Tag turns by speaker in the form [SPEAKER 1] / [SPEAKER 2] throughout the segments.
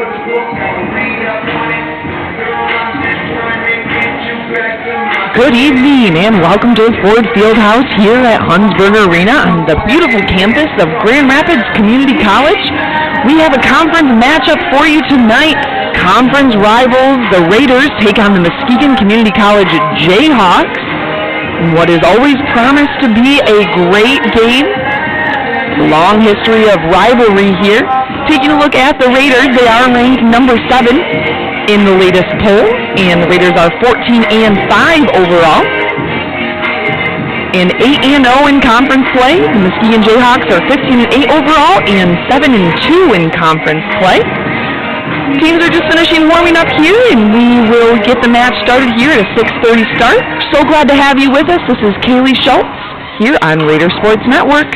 [SPEAKER 1] Good evening and welcome to Ford Fieldhouse here at Hunsberger Arena on the beautiful campus of Grand Rapids Community College. We have a conference matchup for you tonight. Conference rivals, the Raiders, take on the Muskegon Community College Jayhawks in what is always promised to be a great game. Long history of rivalry here. Taking a look at the Raiders, they are ranked number 7 in the latest poll, and the Raiders are 14-5 overall. And 8-0 in conference play. The Muskegon Jayhawks are 15-8 overall and 7-2 in conference play. Teams are just finishing warming up here, and we will get the match started here at a 6:30 start. So glad to have you with us. This is Kaylee Schultz here on Raider Sports Network.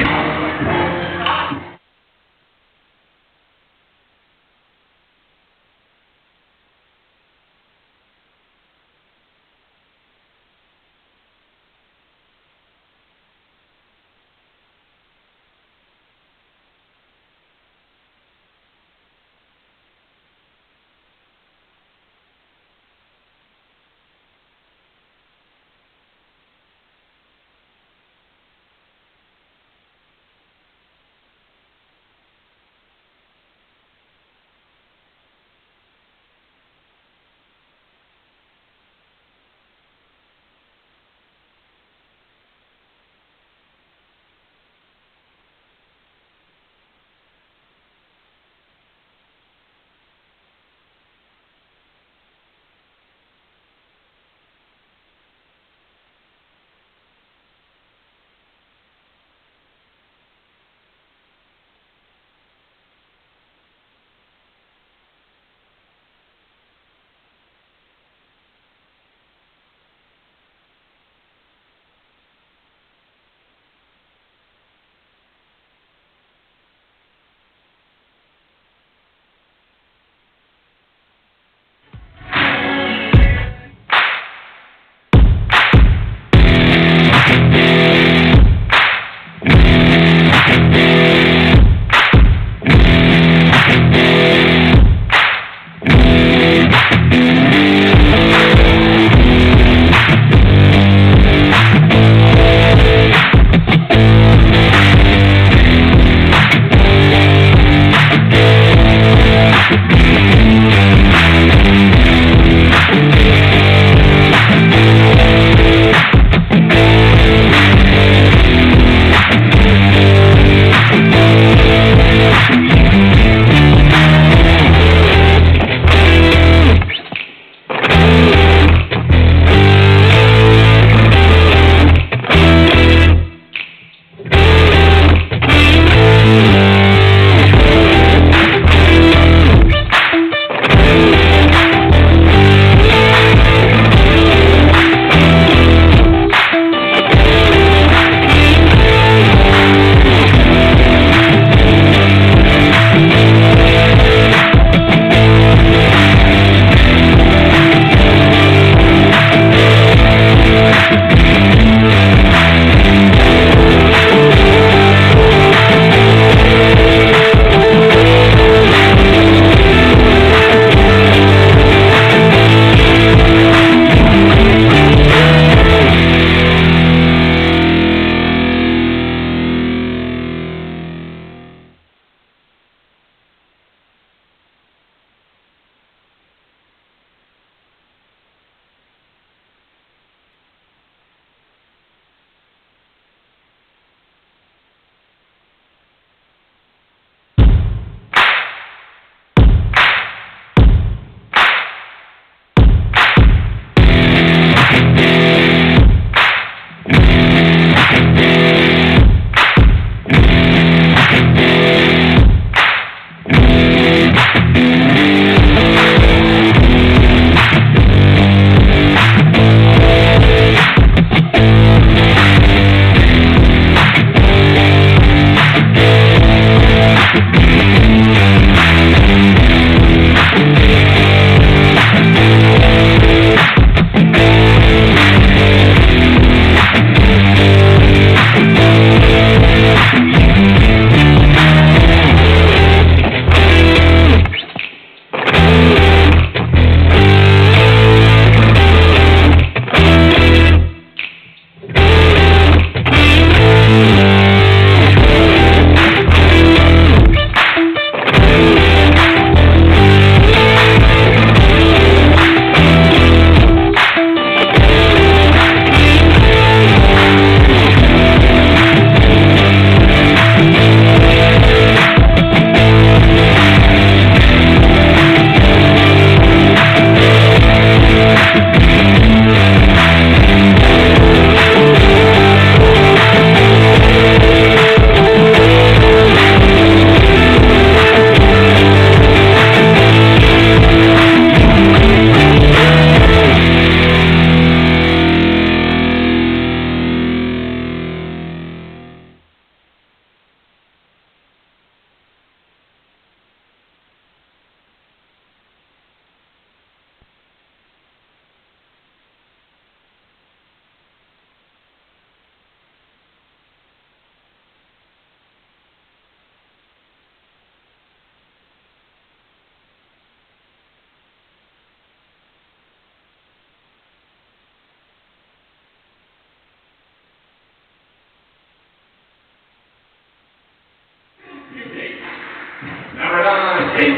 [SPEAKER 2] Number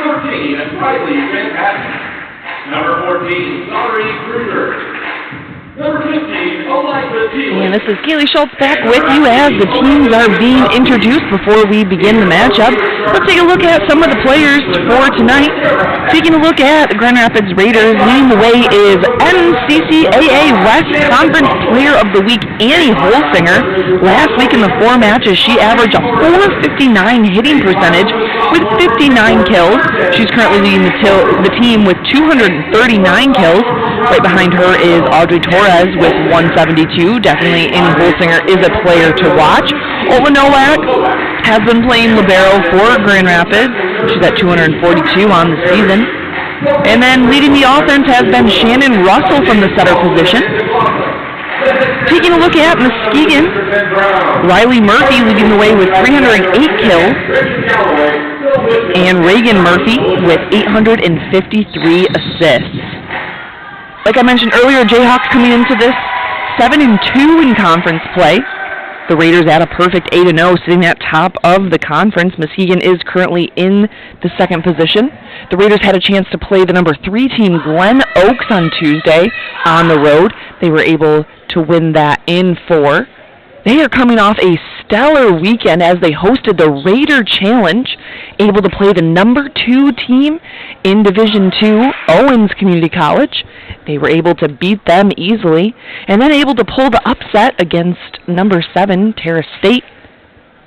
[SPEAKER 2] 13, Riley Manhattan. Number 14, Laurie Kruger. Number 15, Eliza Teal.
[SPEAKER 1] And this is Kaylee Schultz back with you as the teams are being introduced before we begin the matchup. Let's take a look at some of the players for tonight. Taking a look at the Grand Rapids Raiders, leading the way is NCCAA West Conference Player of the Week, Annie Holsinger. Last week in the 4 matches, she averaged a .459 hitting percentage with 59 kills. She's currently leading the team with 239 kills. Right behind her is Audrey Torres with 172. Definitely Annie Holsinger is a player to watch. Ola Nowak has been playing libero for Grand Rapids. She's at 242 on the season. And then leading the offense has been Shannon Russell from the setter position. Taking a look at Muskegon, Riley Murphy leading the way with 308 kills. And Reagan Murphy with 853 assists. Like I mentioned earlier, Jayhawks coming into this 7-2 in conference play. The Raiders at a perfect 8-0, sitting at top of the conference. Muskegon is currently in the second position. The Raiders had a chance to play the number 3 team, Glen Oaks, on Tuesday on the road. They were able to win that in 4. They are coming off a stellar weekend as they hosted the Raider Challenge, able to play the number 2 team in Division II, Owens Community College. They were able to beat them easily, and then able to pull the upset against number 7, Terrace State,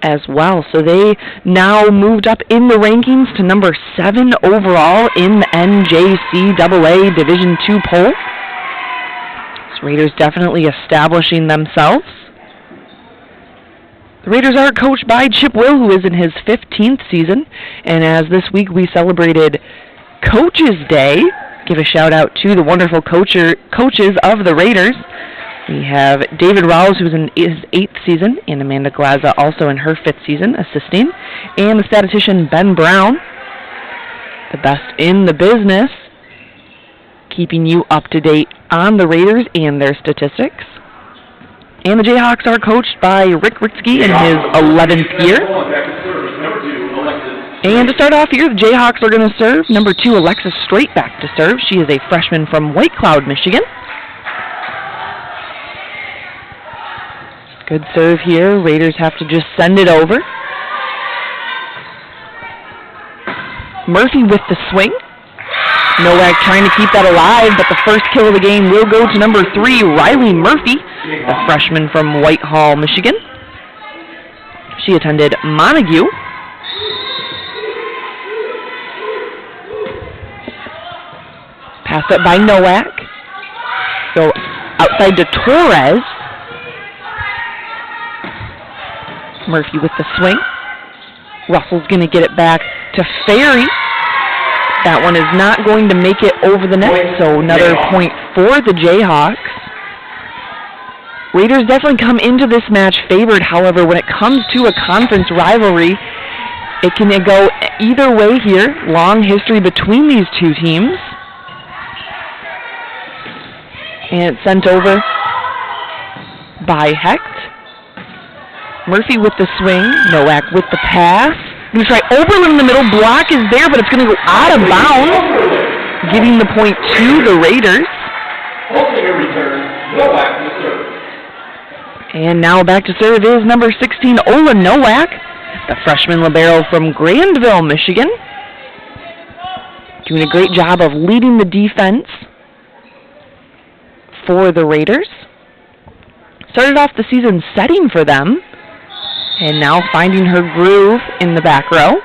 [SPEAKER 1] as well. So they now moved up in the rankings to number 7 overall in the NJCAA Division II poll. So Raiders definitely establishing themselves. The Raiders are coached by Chip Will, who is in his 15th season, and as this week we celebrated Coaches Day, give a shout out to the wonderful coaches of the Raiders. We have David Rouse, who's in his 8th season, and Amanda Glaza, also in her 5th season, assisting, and the statistician Ben Brown, the best in the business, keeping you up to date on the Raiders and their statistics. And the Jayhawks are coached by Rick Ritzke in his 11th year. And to start off here, the Jayhawks are going to serve. Number 2, Alexis Straight back to serve. She is a freshman from White Cloud, Michigan. Good serve here. Raiders have to just send it over. Murphy with the swing. Nowak trying to keep that alive, but the first kill of the game will go to number 3, Riley Murphy, a freshman from Whitehall, Michigan. She attended Montague. Passed up by Nowak. Go outside to Torres. Murphy with the swing. Russell's going to get it back to Ferry. That one is not going to make it over the net, so another point for the Jayhawks. Raiders definitely come into this match favored. However, when it comes to a conference rivalry, it can go either way here. Long history between these two teams. And it's sent over by Hecht. Murphy with the swing. Nowak with the pass. Going to try Oberlin in the middle. Block is there, but it's going to go out of bounds, giving the point to the Raiders. And now back to serve is number 16, Ola Nowak, the freshman libero from Grandville, Michigan. Doing a great job of leading the defense for the Raiders. Started off the season setting for them, and now finding her groove in the back row.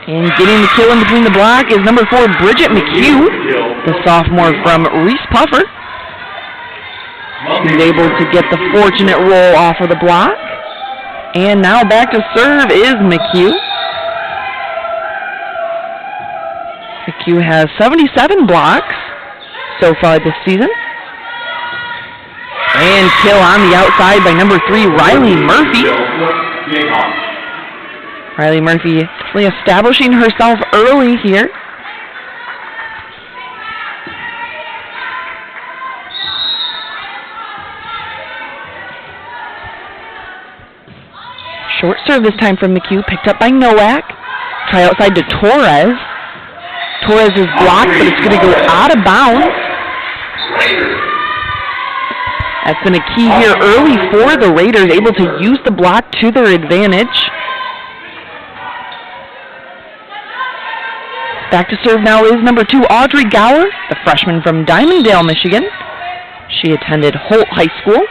[SPEAKER 1] And getting the kill in between the block is number 4, Bridget McHugh, the sophomore from Reese Puffer. She's able to get the fortunate roll off of the block. And now back to serve is McHugh. McHugh has 77 blocks so far this season. And kill on the outside by number 3, Riley Murphy. Riley Murphy really establishing herself early here. Short serve this time from McHugh, picked up by Nowak. Try outside to Torres. Torres is blocked, but it's going to go out of bounds. That's been a key here early for the Raiders, able to use the block to their advantage. Back to serve now is number 2, Audrey Gower, the freshman from Diamonddale, Michigan. She attended Holt High School.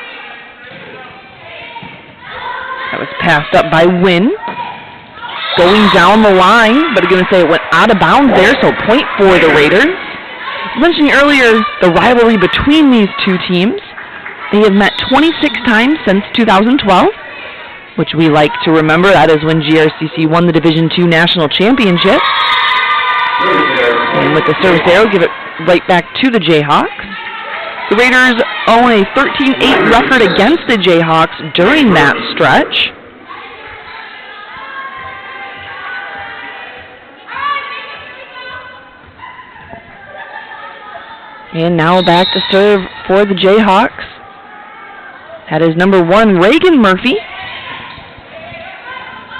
[SPEAKER 1] That was passed up by Wynn. Going down the line, but I'm going to say it went out of bounds there, so point for the Raiders. I was mentioning earlier the rivalry between these two teams. They have met 26 times since 2012, which we like to remember. That is when GRCC won the Division II National Championship. And with the service arrow, give it right back to the Jayhawks. The Raiders own a 13-8 record against the Jayhawks during that stretch. And now back to serve for the Jayhawks. That is number 1, Reagan Murphy.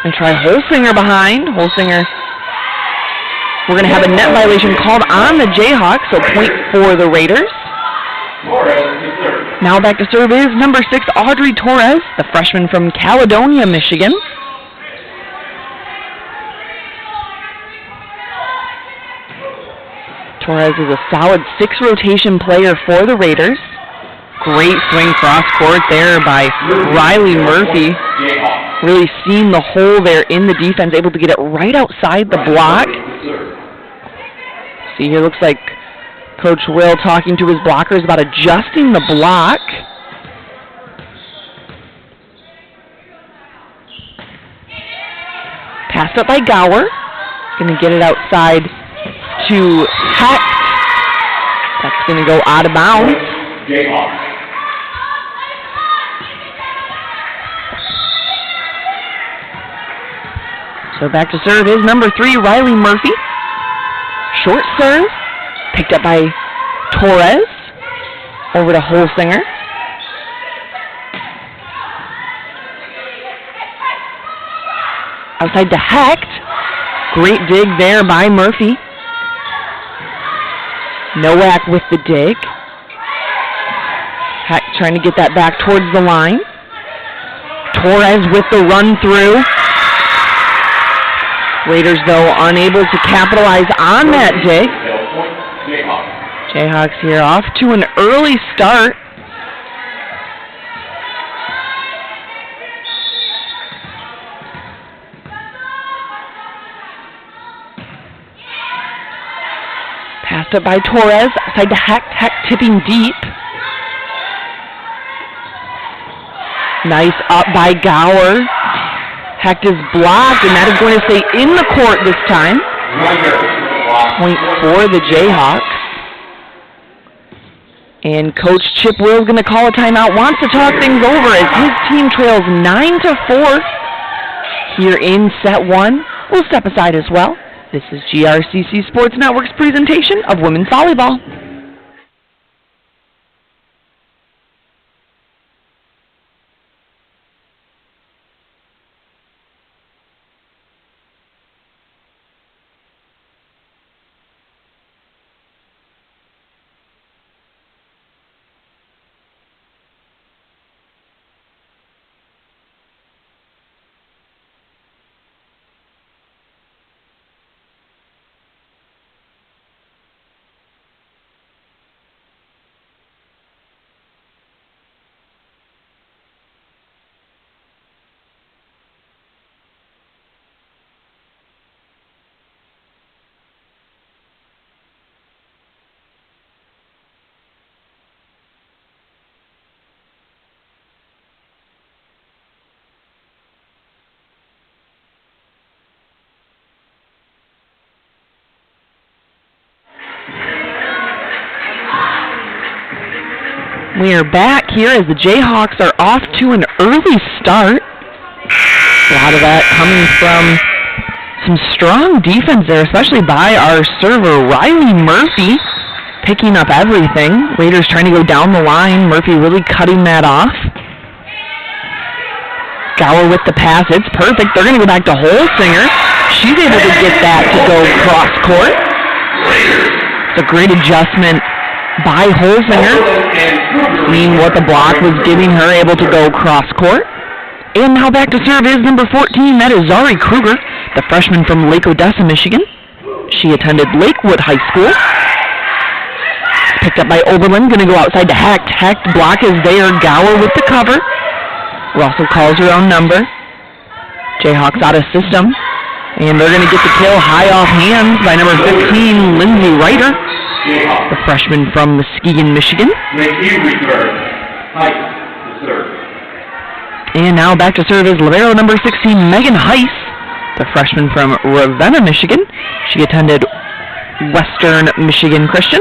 [SPEAKER 1] And try Holsinger behind. Holsinger, we're going to have a net violation called on the Jayhawks, so point for the Raiders. Now back to serve is number 6, Audrey Torres, the freshman from Caledonia, Michigan. Torres is a solid 6-rotation player for the Raiders. Great swing cross court there by Riley Murphy. Really seeing the hole there in the defense, able to get it right outside the block. See here, looks like Coach Will talking to his blockers about adjusting the block. Passed up by Gower. Going to get it outside to Hecht. That's going to go out of bounds. So back to serve is number 3, Riley Murphy. Short serve, picked up by Torres. Over to Holsinger. Outside to Hecht. Great dig there by Murphy. Nowak with the dig. Hecht trying to get that back towards the line. Torres with the run through. Raiders, though, unable to capitalize on that dig. Jayhawks here off to an early start. Passed up by Torres, outside to Hecht. Hecht tipping deep. Nice up by Gower. Hecht is blocked, and that is going to stay in the court this time. Point for the Jayhawks. And Coach Chip Will is going to call a timeout. Wants to talk things over as his team trails 9-4 here in set 1. We'll step aside as well. This is GRCC Sports Network's presentation of women's volleyball. We are back here as the Jayhawks are off to an early start. A lot of that coming from some strong defense there, especially by our server, Riley Murphy, picking up everything. Raiders trying to go down the line. Murphy really cutting that off. Gower with the pass. It's perfect. They're going to go back to Holsinger. She's able to get that to go cross court. It's a great adjustment by Holsinger. Seeing what the block was giving her, able to go cross court. And now back to serve is number 14. That is Zari Kruger, the freshman from Lake Odessa, Michigan. She attended Lakewood High School. Picked up by Oberlin. Going to go outside to Hecht. Hecht block is there. Gower with the cover. Russell calls her own number. Jayhawks out of system. And they're going to get the kill high off hands by number 15, Lindsay Reiter, the freshman from Muskegon, Michigan. And now back to serve is libero number 16, Megan Heiss, the freshman from Ravenna, Michigan. She attended Western Michigan Christian.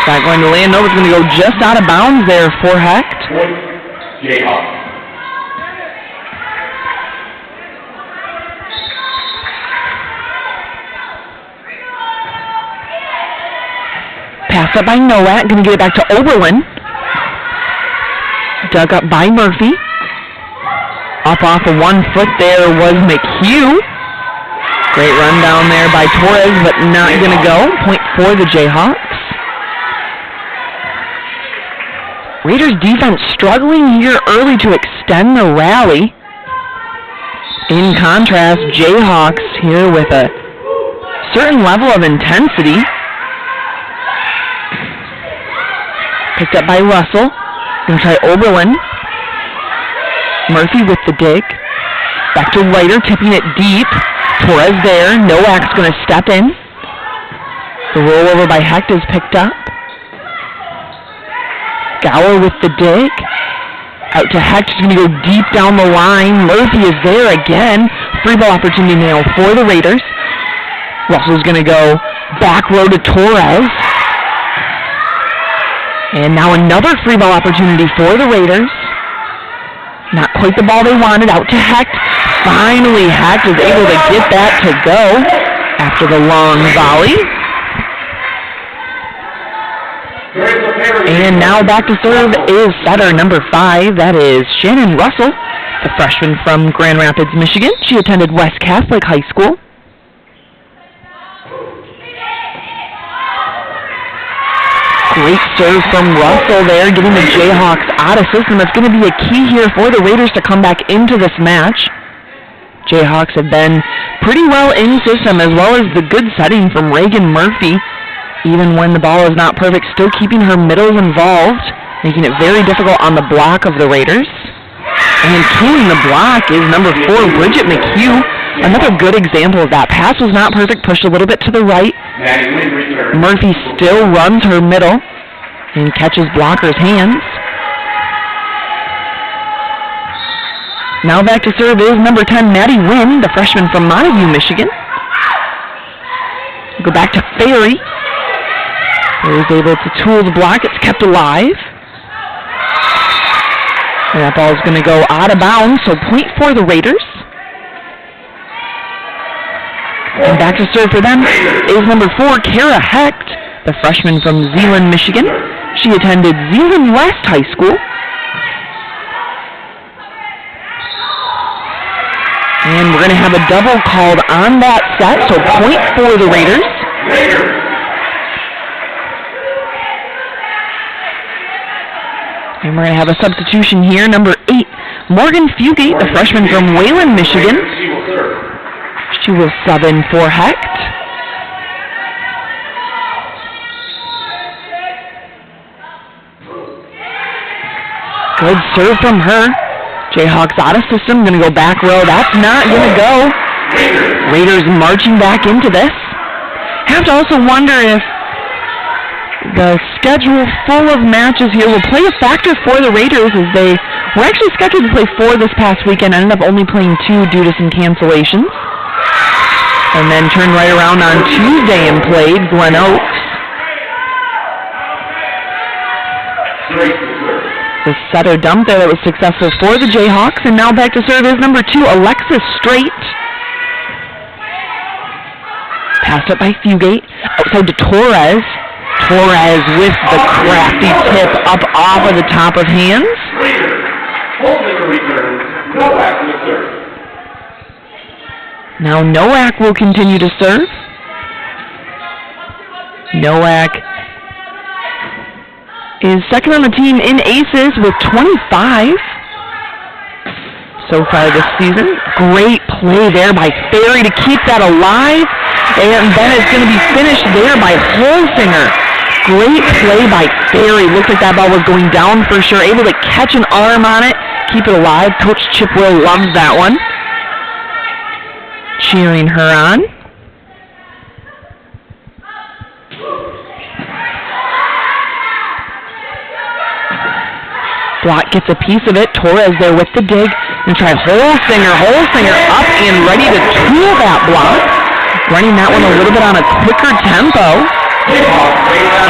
[SPEAKER 1] Not going to land. No, it's going to go just out of bounds there for Hecht. Pass up by Nowak. Going to get it back to Oberlin. Dug up by Murphy. Up off of 1 foot there was McHugh. Great run down there by Torres, but not going to go. Point for the Jayhawks. Raiders defense struggling here early to extend the rally. In contrast, Jayhawks here with a certain level of intensity. Picked up by Russell. Going to try Oberlin. Murphy with the dig. Back to Reiter, tipping it deep. Torres there. Nowak's going to step in. The rollover by Hecht is picked up. Gower with the dig. Out to Hecht. She's going to go deep down the line. Murphy is there again. Free ball opportunity now for the Raiders. Russell's going to go back row to Torres. And now another free ball opportunity for the Raiders. Not quite the ball they wanted. Out to Hecht. Finally, Hecht is able to get that to go after the long volley. And now back to serve is setter number 5. That is Shannon Russell, the freshman from Grand Rapids, Michigan. She attended West Catholic High School. Great serve from Russell there, getting the Jayhawks out of system. It's going to be a key here for the Raiders to come back into this match. Jayhawks have been pretty well in system, as well as the good setting from Reagan Murphy. Even when the ball is not perfect, still keeping her middles involved, making it very difficult on the block of the Raiders. And killing the block is number 4, Bridget McHugh. Another good example of that. Pass was not perfect, pushed a little bit to the right. Murphy still runs her middle and catches blocker's hands. Now back to serve is number 10, Maddie Wynn, the freshman from Montague, Michigan. Go back to Ferry. Ferry's able to tool the block. It's kept alive. And that ball's going to go out of bounds, so point for the Raiders. And back to serve for them is number 4, Kara Hecht, the freshman from Zeeland, Michigan. She attended Zeeland West High School. And we're going to have a double called on that set, so point for the Raiders. And we're going to have a substitution here, number 8, Morgan Fugate, the freshman from Wayland, Michigan. She will sub in for Hecht. Good serve from her. Jayhawks out of system, going to go back row. That's not going to go. Raiders marching back into this. Have to also wonder if the schedule full of matches here will play a factor for the Raiders, as they were actually scheduled to play 4 this past weekend, ended up only playing 2 due to some cancellations. And then turned right around on Tuesday and played Glen Oaks. The setter dump there that was successful for the Jayhawks. And now back to serve is number 2, Alexis Straight. Passed up by Fugate. Outside to Torres. Torres with the crafty tip up off of the top of hands. Now Nowak will continue to serve. Nowak is second on the team in aces with 25 so far this season. Great play there by Ferry to keep that alive, and then it's going to be finished there by Holsinger. Great play by Ferry. Looked like that ball was going down for sure, able to catch an arm on it, keep it alive. Coach Chipwell loves that one. Cheering her on. Block gets a piece of it. Torres there with the dig. And try Holsinger. Holsinger up and ready to tool that block. Running that one a little bit on a quicker tempo.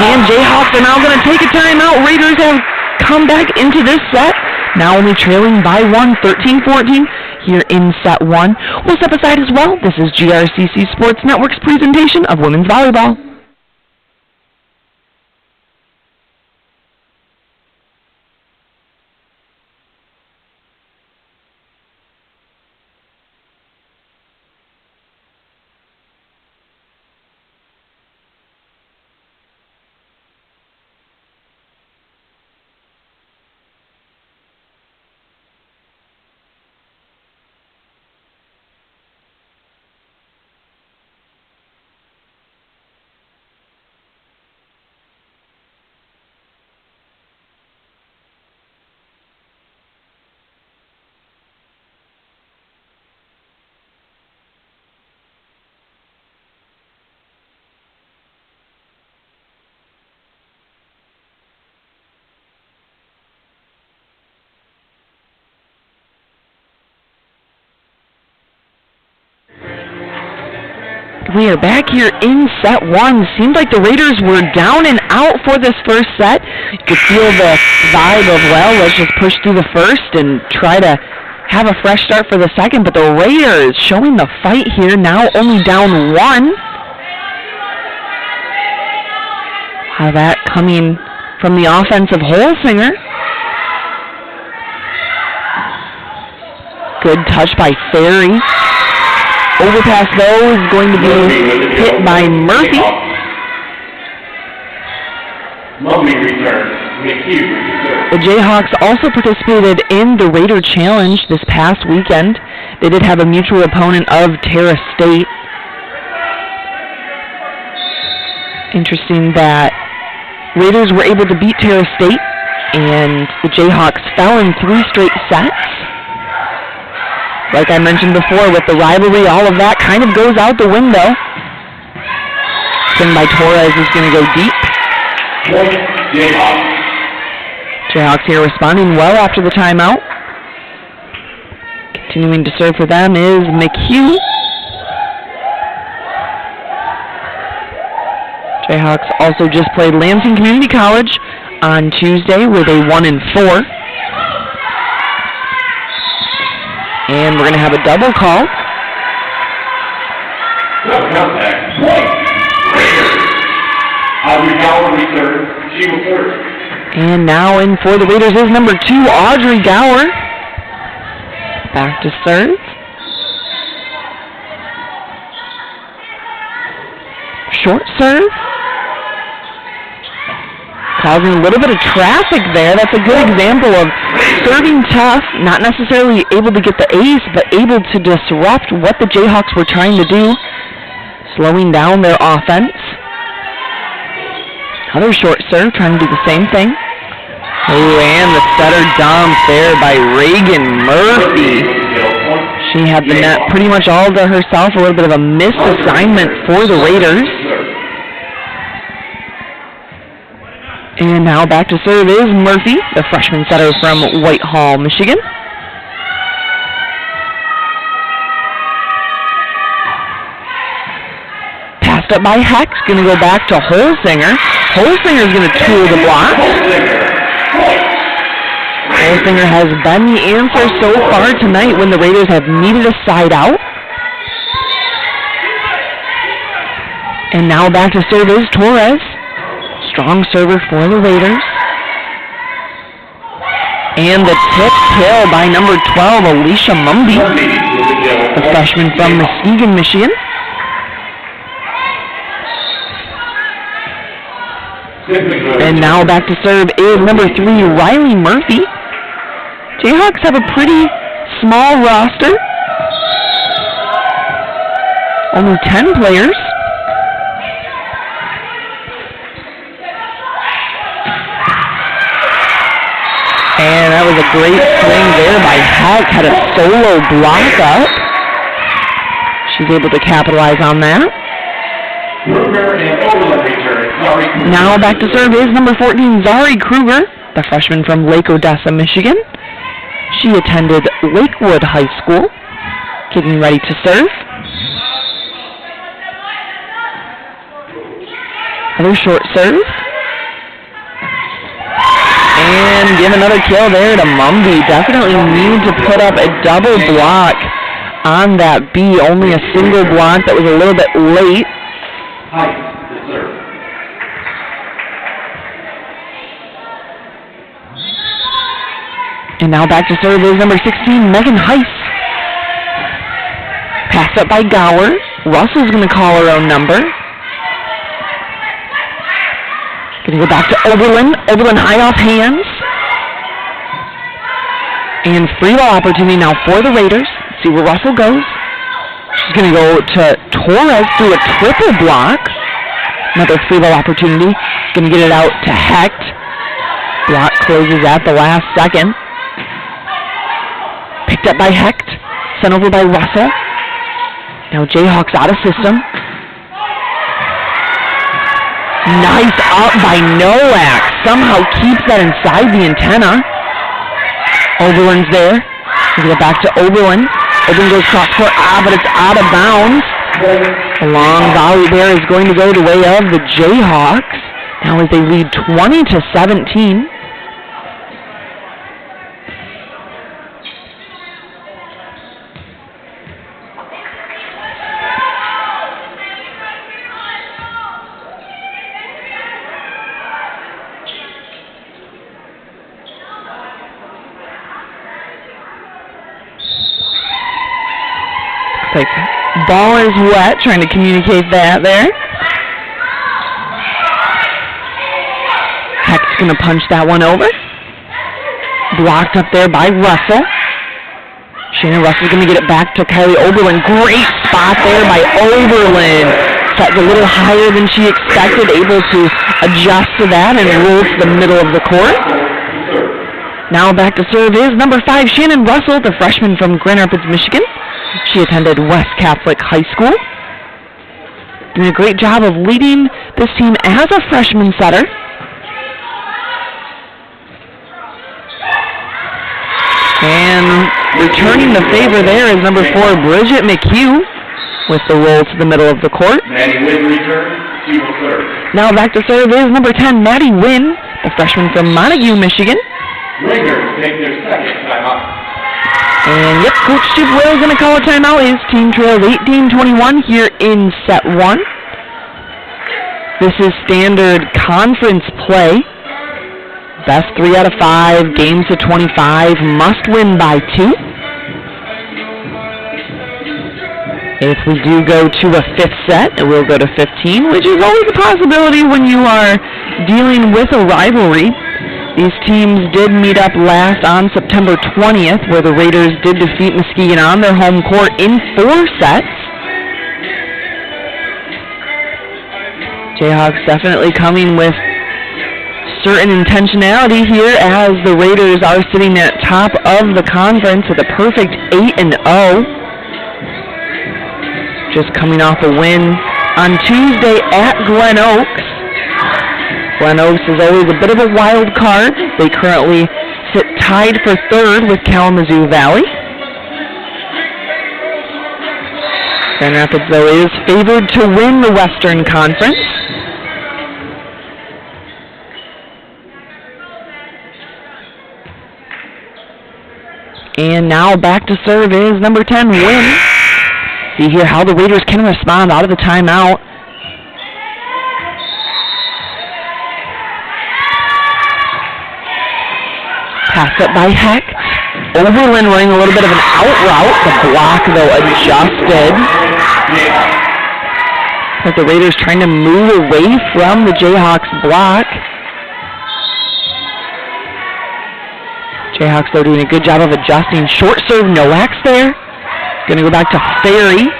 [SPEAKER 1] And Jayhawks are now going to take a timeout. Raiders have come back into this set. Now only trailing by one, 13-14 here in set one. We'll step aside as well. This is GRCC Sports Network's presentation of women's volleyball. We are back here in set one. Seemed like the Raiders were down and out for this first set. You could feel the vibe of, well, let's just push through the first and try to have a fresh start for the second. But the Raiders showing the fight here, now only down one. How that coming from the offensive Holsinger. Good touch by Ferry. Overpass, though, is going to be hit by Murphy. The Jayhawks also participated in the Raider Challenge this past weekend. They did have a mutual opponent of Terra State. Interesting that Raiders were able to beat Terra State, and the Jayhawks fell in 3 straight sets. Like I mentioned before, with the rivalry, all of that kind of goes out the window. Spin by Torres is going to go deep. Jayhawks here responding well after the timeout. Continuing to serve for them is McHugh. Jayhawks also just played Lansing Community College on Tuesday, where they won in 4. And we're going to have a double call. And now in for the Raiders is number 2, Audrey Gower. Back to serve. Short serve. Causing a little bit of traffic there. That's a good example of serving tough, not necessarily able to get the ace, but able to disrupt what the Jayhawks were trying to do, slowing down their offense. Another short serve, trying to do the same thing. Oh, and the setter dump there by Reagan Murphy. She had the net pretty much all to herself, a little bit of a missed assignment for the Raiders. And now back to serve is Murphy, the freshman setter from Whitehall, Michigan. Passed up by Hex, going to go back to Holsinger. Holsinger's going to tool the block. Holsinger has been the answer so far tonight when the Raiders have needed a side out. And now back to serve is Torres. Strong server for the Raiders. And the tip kill by number 12, Alicia Mumby. the freshman from Muskegon, Michigan. And now back to serve is number 3, Riley Murphy. Jayhawks have a pretty small roster. Only 10 players. And that was a great swing there by Heck. Had a solo block up. She's able to capitalize on that. Now back to serve is number 14, Zari Kruger, the freshman from Lake Odessa, Michigan. She attended Lakewood High School. Getting ready to serve. Another short serve. And give another kill there to Mumby. Definitely need to put up a double block on that B. Only a single block that was a little bit late. And now back to serve is number 16, Megan Heiss. Passed up by Gower. Russell's going to call her own number. Going to go back to Oberlin. Oberlin high off hands. And free ball opportunity now for the Raiders. See where Russell goes. She's going to go to Torres through a triple block. Another free ball opportunity. Going to get it out to Hecht. Block closes at the last second. Picked up by Hecht. Sent over by Russell. Now Jayhawks out of system. Nice up by Nowak. Somehow keeps that inside the antenna. Oberlin's there. We get back to Oberlin. Oberlin goes cross court, but it's out of bounds. A long volley there is going to go the way of the Jayhawks. Now as they lead 20-17.
[SPEAKER 2] Take it.
[SPEAKER 1] Ball is wet, trying to communicate that there. Hecht's going to punch that one over. Blocked up there by Russell. Shannon Russell's going to get it back to Kylie Oberlin. Great spot there by Oberlin. Set a little higher than she expected, able to adjust to that and roll to the middle of the court. Now back to serve is number 5, Shannon Russell, the freshman from Grand Rapids, Michigan. She attended West Catholic High School. Doing a great job of leading this team as a freshman setter. And returning the favor there is number 4, Bridget McHugh, with the roll to the middle of the court.
[SPEAKER 2] Maddie Wynn returns. She will serve.
[SPEAKER 1] Now back to serve is number 10, Maddie Wynn, the freshman from Montague, Michigan.
[SPEAKER 2] Ringers take their second timeout.
[SPEAKER 1] And yep, Coach Chip Will is going to call a timeout. His team trails 18-21 here in set 1. This is standard conference play. Best 3 out of 5, games of 25, must win by 2. If we do go to a 5th set, it will go to 15, which is always a possibility when you are dealing with a rivalry. These teams did meet up last on September 20th, where the Raiders did defeat Muskegon on their home court in 4 sets. Jayhawks definitely coming with certain intentionality here, as the Raiders are sitting at top of the conference with a perfect 8-0. Just coming off a win on Tuesday at Glen Oaks. Glen Oaks is always a bit of a wild card. They currently sit tied for 3rd with Kalamazoo Valley. Grand Rapids, though, is favored to win the Western Conference. And now back to serve is number 10, Wynn. See here how the Raiders can respond out of the timeout. Pass up by Hecht. Oberlin running a little bit of an out route. The block, though, adjusted. But the Raiders trying to move away from the Jayhawks block. Jayhawks, though, doing a good job of adjusting. Short serve, Nowak's there. Going to go back to Ferry.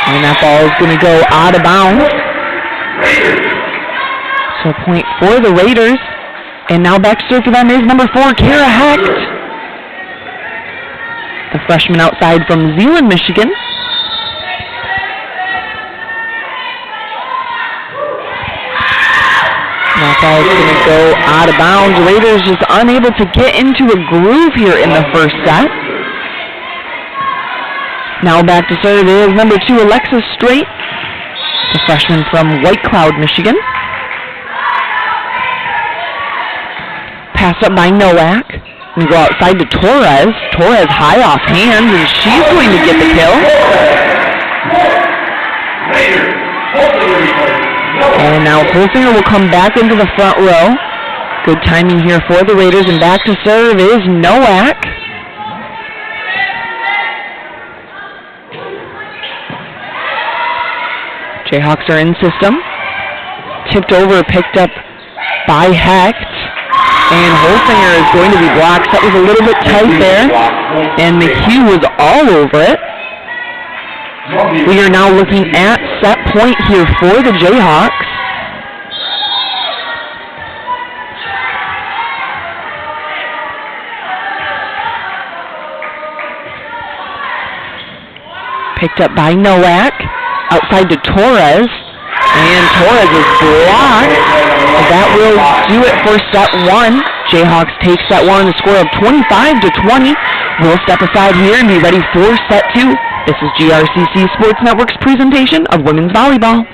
[SPEAKER 1] And that ball is going to go out of bounds. So a point for the Raiders. And now back to serve for them is number 4, Kara Hecht. The freshman outside from Zeeland, Michigan. That ball is going to go out of bounds. Raiders just unable to get into a groove here in the first set. Now back to serve is number 2, Alexis Strait, the freshman from White Cloud, Michigan. Pass up by Nowak. And go outside to Torres. Torres high off hands, and she's going to get the kill. And now Holsinger will come back into the front row. Good timing here for the Raiders, and back to serve is Nowak. Jayhawks are in system. Tipped over, picked up by Hecht. And Holsinger is going to be blocked. That was a little bit tight there. And McHugh was all over it. We are now looking at set point here for the Jayhawks. Picked up by Nowak. Outside to Torres. And Torres is blocked. That will do it for set 1. Jayhawks take set 1 with a score of 25-20. We'll step aside here and be ready for set 2. This is GRCC Sports Network's presentation of women's volleyball.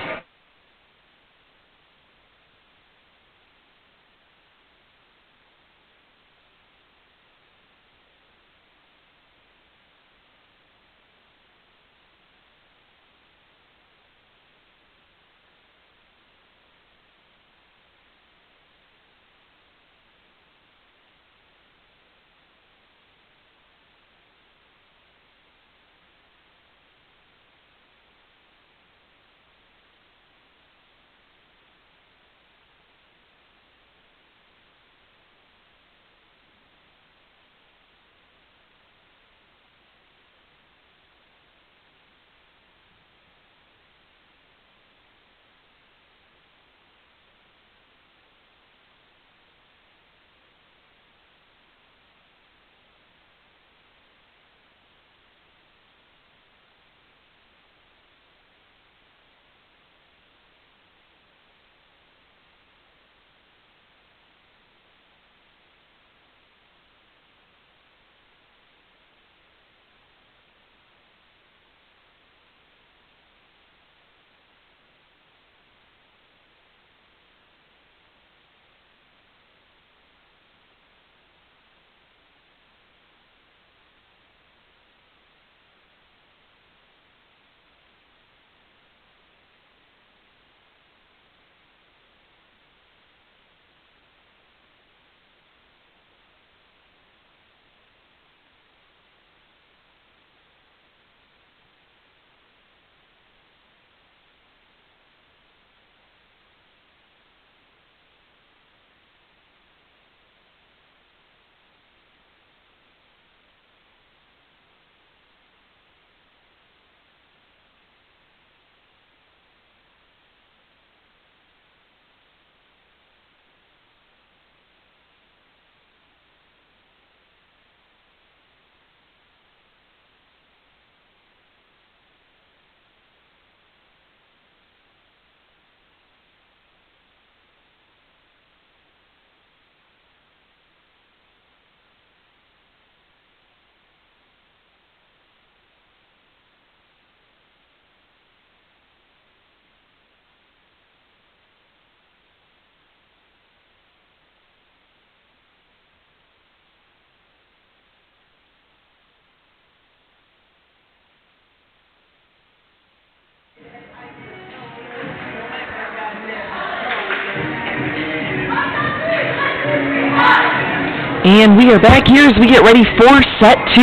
[SPEAKER 1] And we are back here as we get ready for set 2.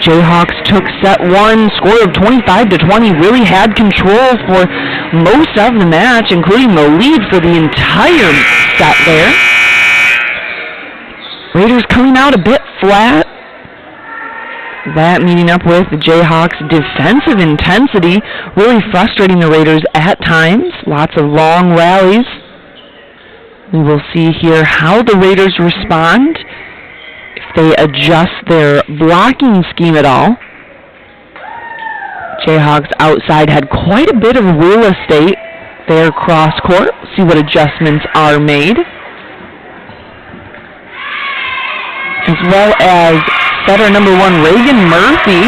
[SPEAKER 1] Jayhawks took set 1, score of 25-20, really had control for most of the match, including the lead for the entire set there. Raiders coming out a bit flat. That meeting up with the Jayhawks' defensive intensity, really frustrating the Raiders at times. Lots of long rallies. We will see here how the Raiders respond, if they adjust their blocking scheme at all. Jayhawks outside had quite a bit of real estate there cross court. See what adjustments are made. As well as setter number 1, Reagan Murphy.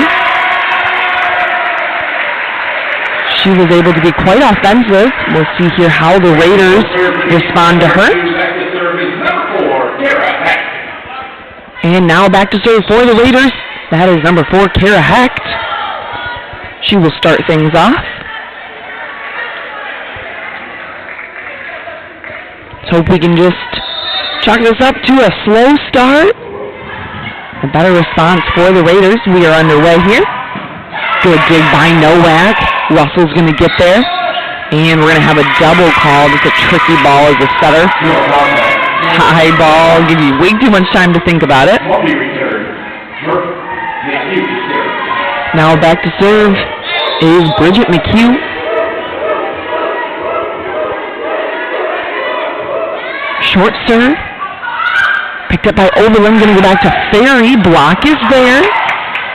[SPEAKER 1] She was able to be quite offensive. We'll see here how the Raiders respond to her. And now back to serve for the Raiders. That is number 4, Kara Hecht. She will start things off. Let's hope we can just chalk this up to a slow start. A better response for the Raiders. We are underway here. Good dig by Nowak. Russell's going to get there. And we're going to have a double call. Just a tricky ball as a setter. High ball. Give you way too much time to think about it. Now back to serve is Bridget McHugh. Short serve. Picked up by Oberlin, going to go back to Ferry. Block is there.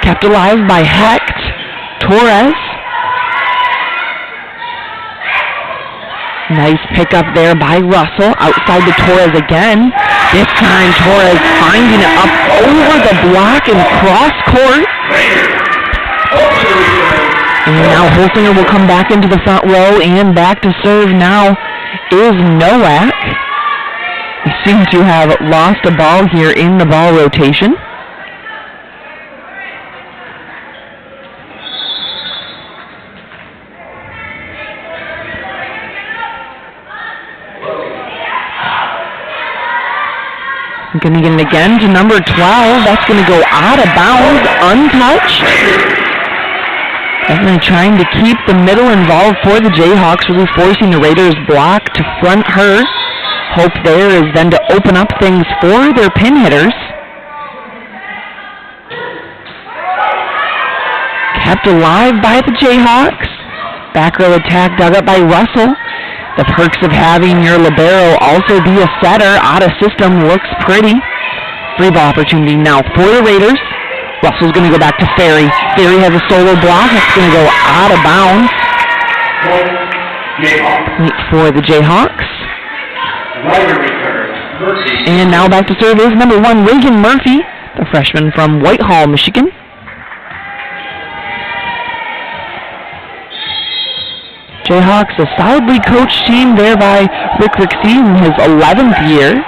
[SPEAKER 1] Kept alive by Hecht. Torres. Nice pickup there by Russell. Outside to Torres again. This time Torres finding it up over the block and cross court. And now Holsinger will come back into the front row, and back to serve now is Nowak. We seem to have lost a ball here in the ball rotation. Going to get it again to number 12. That's going to go out of bounds, untouched. Definitely trying to keep the middle involved for the Jayhawks, really forcing the Raiders' block to front her. Hope there is then to open up things for their pin hitters. Kept alive by the Jayhawks. Back row attack dug up by Russell. The perks of having your libero also be a setter. Out of system looks pretty. Free ball opportunity now for the Raiders. Russell's going to go back to Ferry. Ferry has a solo block. It's going to go out of bounds. Point for the Jayhawks. And now back to serve is number 1, Reagan Murphy, the freshman from Whitehall, Michigan. Jayhawks, a solidly coached team there by Rick Rixey in his 11th year.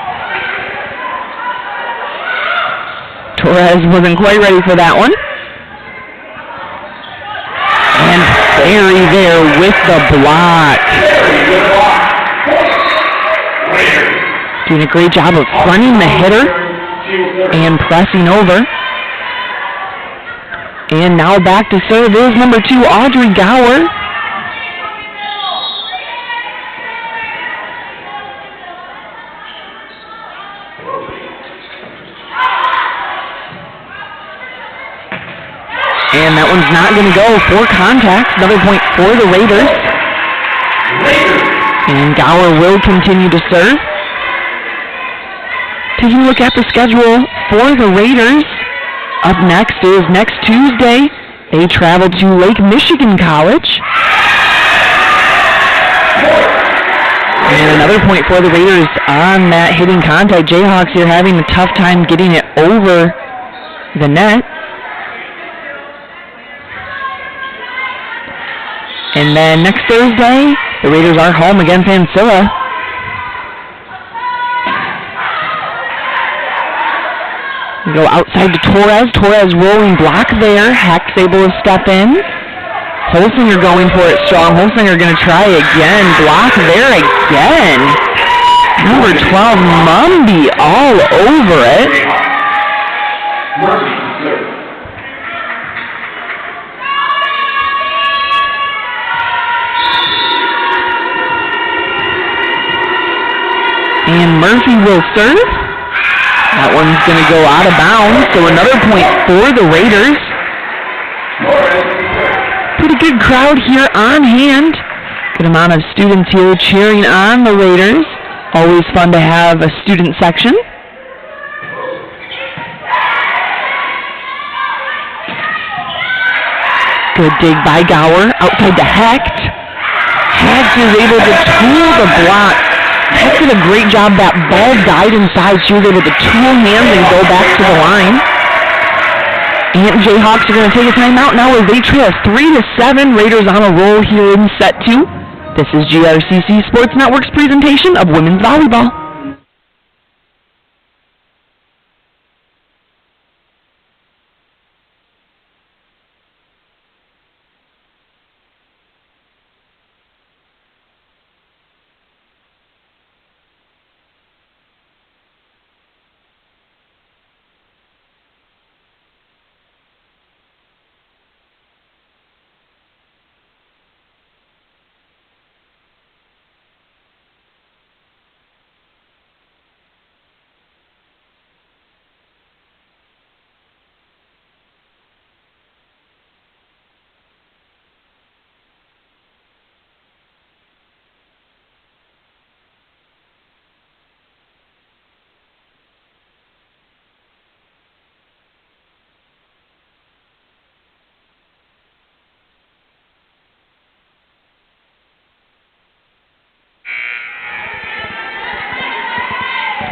[SPEAKER 1] Torres wasn't quite ready for that one. And Ferry there with the block. Doing a great job of fronting the hitter and pressing over. And now back to serve is number 2, Audrey Gower. And that one's not going to go for contact. Another point for the Raiders. And Gower will continue to serve. Taking a look at the schedule for the Raiders, up next is next Tuesday. They travel to Lake Michigan College. And another point for the Raiders on that hitting contact. Jayhawks here having a tough time getting it over the net. And then next Thursday, the Raiders are home against Ancilla. We go outside to Torres. Torres rolling block there. Hecht's able to step in. Holsinger going for it strong. Holsinger going to try again. Block there again. Number 12, Mumby all over it.
[SPEAKER 2] Murphy to serve.
[SPEAKER 1] And Murphy will serve. That one's going to go out of bounds, so another point for the Raiders. Pretty good crowd here on hand. Good amount of students here cheering on the Raiders. Always fun to have a student section. Good dig by Gower, outside to Hecht. Hecht is able to tool the block. Hecht did a great job. That ball died inside. She was able to tool hands and go back to the line. And Jayhawks are going to take a timeout now as they trail 3-7. Raiders on a roll here in set 2. This is GRCC Sports Network's presentation of women's volleyball.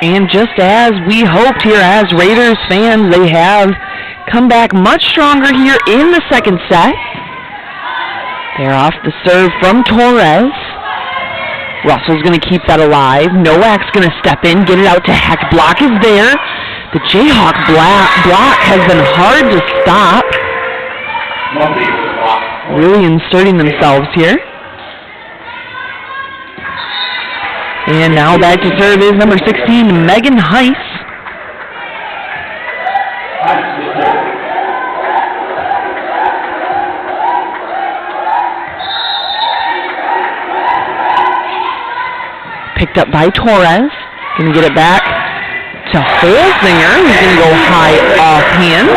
[SPEAKER 1] And just as we hoped here as Raiders fans, they have come back much stronger here in the second set. They're off the serve from Torres. Russell's going to keep that alive. Nowak's going to step in, get it out to Heck. Block is there. The Jayhawk block has been hard to stop. Really inserting themselves here. And now back to serve is number 16, Megan Heiss. Picked up by Torres. Going to get it back to Holzinger, who's going to go high offhand.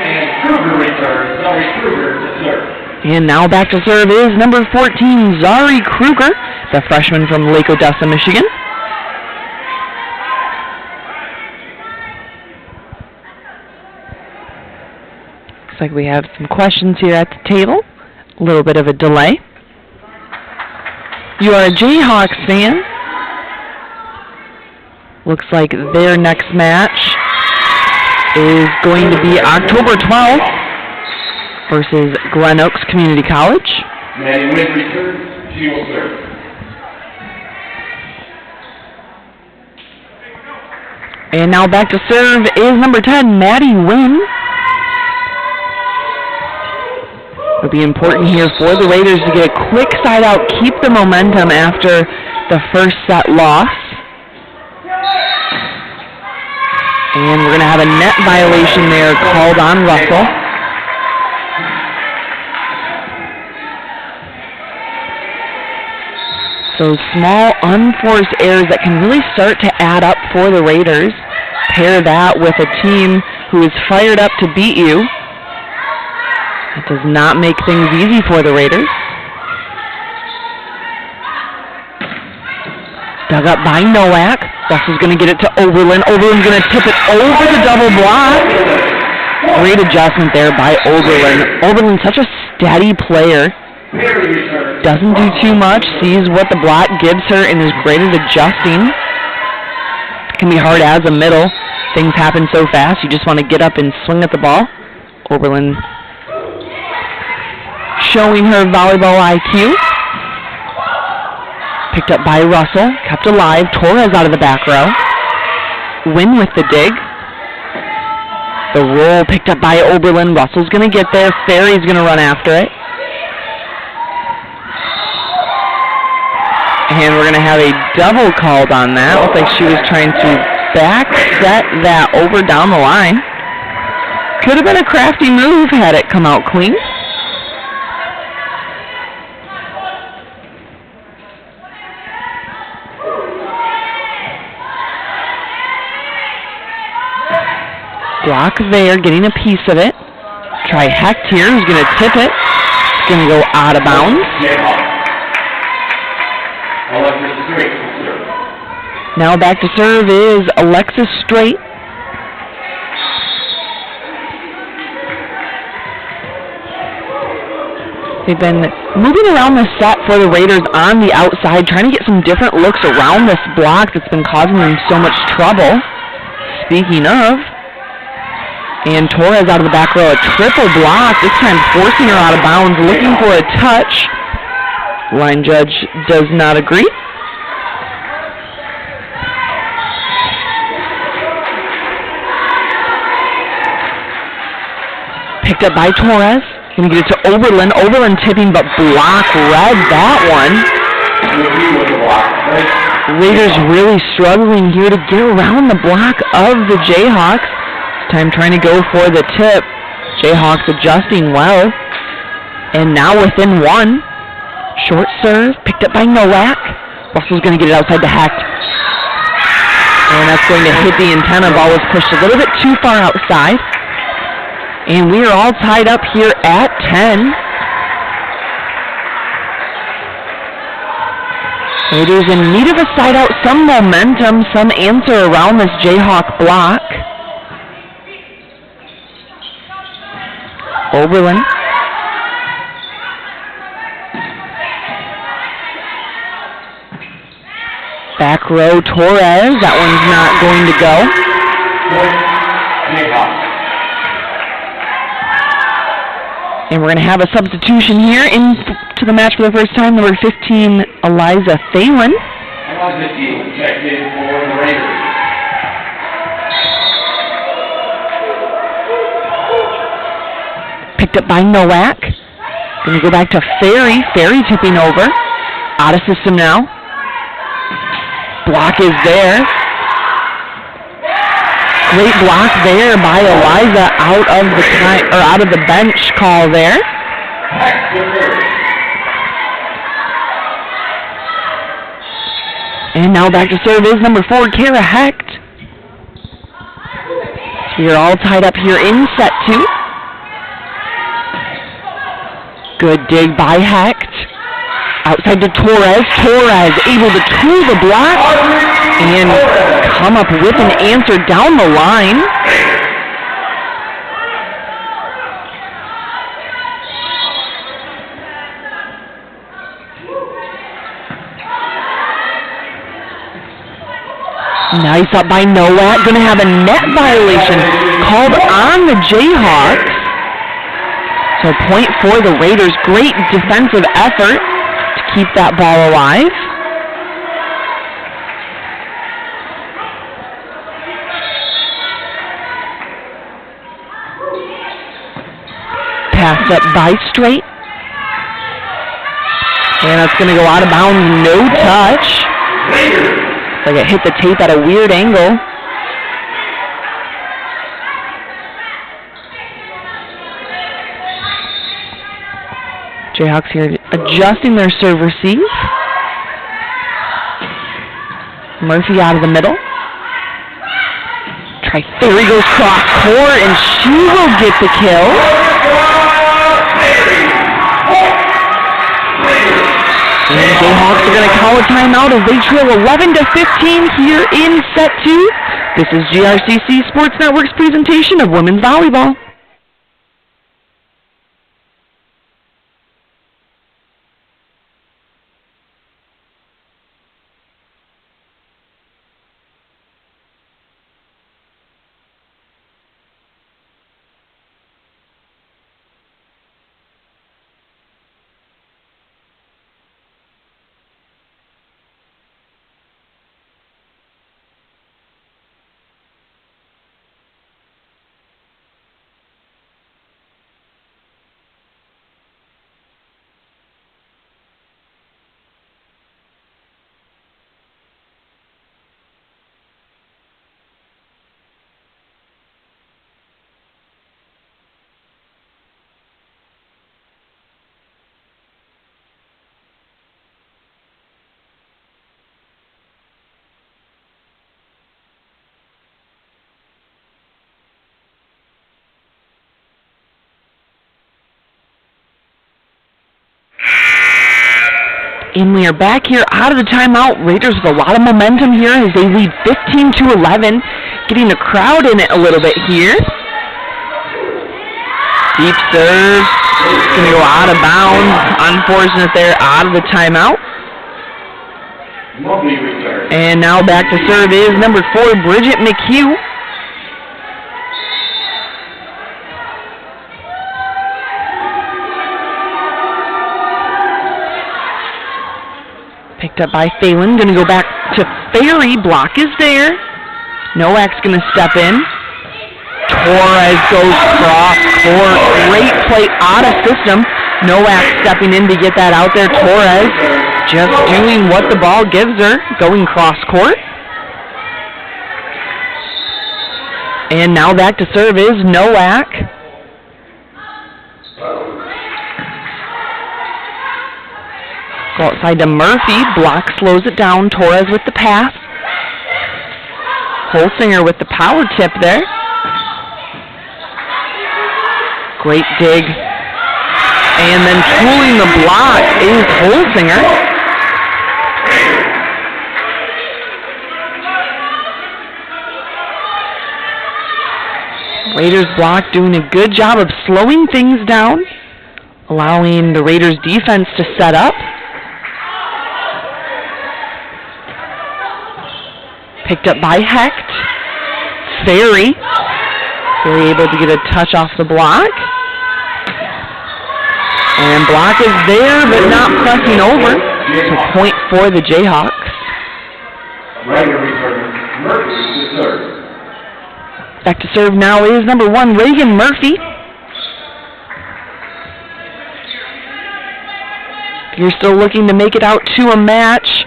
[SPEAKER 2] And Kruger returns. Zari Kruger to serve.
[SPEAKER 1] And now back to serve is number 14, Zari Kruger, the freshman from Lake Odessa, Michigan. Looks like we have some questions here at the table. A little bit of a delay. You are a Jayhawks fan. Looks like their next match is going to be October 12th. Versus Glen Oaks Community College.
[SPEAKER 2] Maddie Wynn returns. She will serve.
[SPEAKER 1] And now back to serve is number 10, Maddie Wynn. It'll be important here for the Raiders to get a quick side out, keep the momentum after the first set loss. And we're going to have a net violation there called on Russell. So small, unforced errors that can really start to add up for the Raiders. Pair that with a team who is fired up to beat you. It does not make things easy for the Raiders. Dug up by Nowak. Russell's going to get it to Oberlin. Oberlin's going to tip it over the double block. Great adjustment there by Oberlin. Oberlin's such a steady player. Doesn't do too much, sees what the block gives her, and is great at adjusting. It can be hard as a middle. Things happen so fast, you just want to get up and swing at the ball. Oberlin showing her volleyball IQ. Picked up by Russell, kept alive. Torres out of the back row. Win with the dig. The roll picked up by Oberlin. Russell's going to get there. Ferry's going to run after it. And we're going to have a double called on that. Looks like she was trying to back set that over down the line. Could have been a crafty move had it come out clean. Block there, getting a piece of it. Try Hecht here, who's going to tip it. It's going to go out of bounds. Now back to serve is Alexis Straight. They've been moving around the set for the Raiders on the outside, trying to get some different looks around this block that's been causing them so much trouble. Speaking of, and Torres out of the back row, a triple block, this time forcing her out of bounds, looking for a touch. Line judge does not agree. Picked up by Torres. Going to get it to Oberlin. Oberlin tipping, but block read that one. Raiders really struggling here to get around the block of the Jayhawks. This time trying to go for the tip. Jayhawks adjusting well. And now within one. Short serve, picked up by Nowak. Russell's going to get it outside to Hecht. And that's going to hit the antenna. Ball was pushed a little bit too far outside. And we are all tied up here at 10. Raiders in need of a side out, some momentum, some answer around this Jayhawk block. Oberlin. Back row, Torres. That one's not going to go. And we're going to have a substitution here into the match for the first time. Number 15, Eliza Thalen.
[SPEAKER 2] Eliza Thalen checked in for the Raiders.
[SPEAKER 1] Picked up by Nowak. Going to go back to Ferry. Ferry tipping over. Out of system now. Block is there. Great block there by Eliza out of the bench call there. And now back to serve is number 4, Kara Hecht. So you're all tied up here in set 2. Good dig by Hecht. Outside to Torres. Torres able to tool the block and come up with an answer down the line. Nice up by Nowak. Going to have a net violation called on the Jayhawks. So point for the Raiders. Great defensive effort to keep that ball alive. Pass up by Straight. And that's going to go out of bounds. No touch. Like it hit the tape at a weird angle. Jayhawks here adjusting their serve receive. Murphy out of the middle. Ferry goes cross court and she will get the kill. And Jayhawks are going to call a timeout as they trail 11-15 here in set 2. This is GRCC Sports Network's presentation of women's volleyball. And we are back here out of the timeout. Raiders with a lot of momentum here as they lead 15-11, getting the crowd in it a little bit here. Deep serve, going to go out of bounds. Unfortunate there, out of the timeout. And now back to serve is number 4, Bridget McHugh. Picked up by Phelan, going to go back to Ferry. Block is there. Nowak's going to step in. Torres goes cross court. Great play out of system. Nowak stepping in to get that out there. Torres just doing what the ball gives her, going cross court. And now back to serve is Nowak. Go outside to Murphy. Block slows it down. Torres with the pass. Holsinger with the power tip there. Great dig. And then tooling the block is Holsinger. Raiders block doing a good job of slowing things down, allowing the Raiders defense to set up. Picked up by Hecht. Ferry able to get a touch off the block. And block is there, but not pressing over. So point for the Jayhawks. Back to serve now is number 1, Reagan Murphy. If you're still looking to make it out to a match,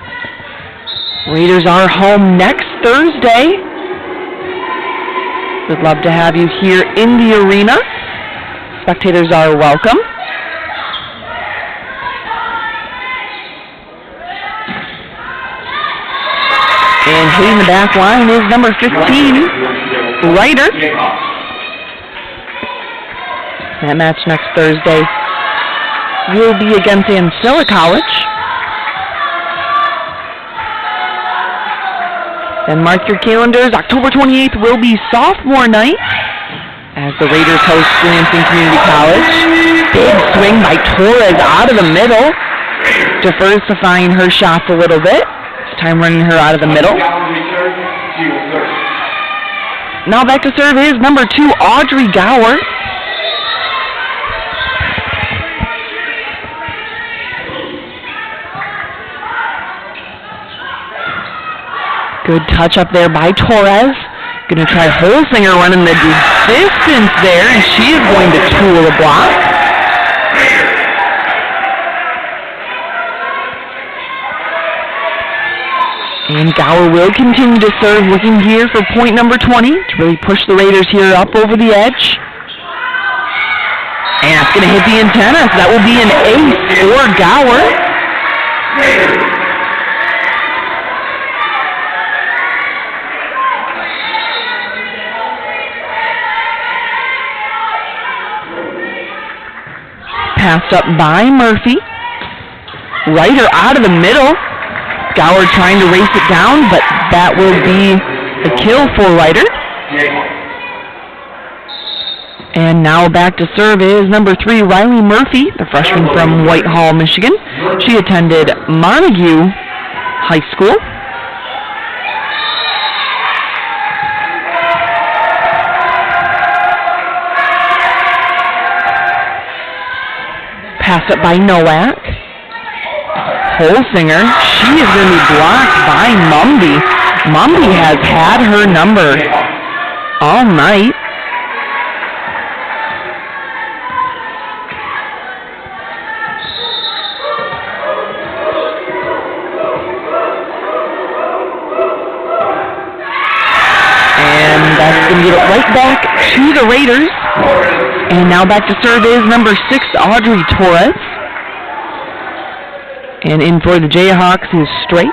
[SPEAKER 1] Raiders are home next Thursday. We'd love to have you here in the arena. Spectators are welcome. And hitting the back line is number 15, Ryder. That match next Thursday will be against Ancilla College. And mark your calendars, October 28th will be sophomore night as the Raiders host Lansing Community College. Big swing by Torres out of the middle, diversifying her shots a little bit. This time running her out of the middle. Now back to serve is number 2, Audrey Gower. Good touch up there by Torres. Going to try Holsinger running the distance there, and she is going to tool the block. And Gower will continue to serve, looking here for point number 20 to really push the Raiders here up over the edge. And it's going to hit the antenna, so that will be an ace for Gower. Passed up by Murphy. Ryder out of the middle. Gower trying to race it down, but that will be a kill for Ryder. And now back to serve is number 3, Riley Murphy, the freshman from Whitehall, Michigan. She attended Montague High School. Passed up by Nowak. Holsinger, she is going to be blocked by Mumby. Mumby has had her number all night. And that's going to get it right back to the Raiders. And now back to serve is number 6, Audrey Torres. And in for the Jayhawks is Straight.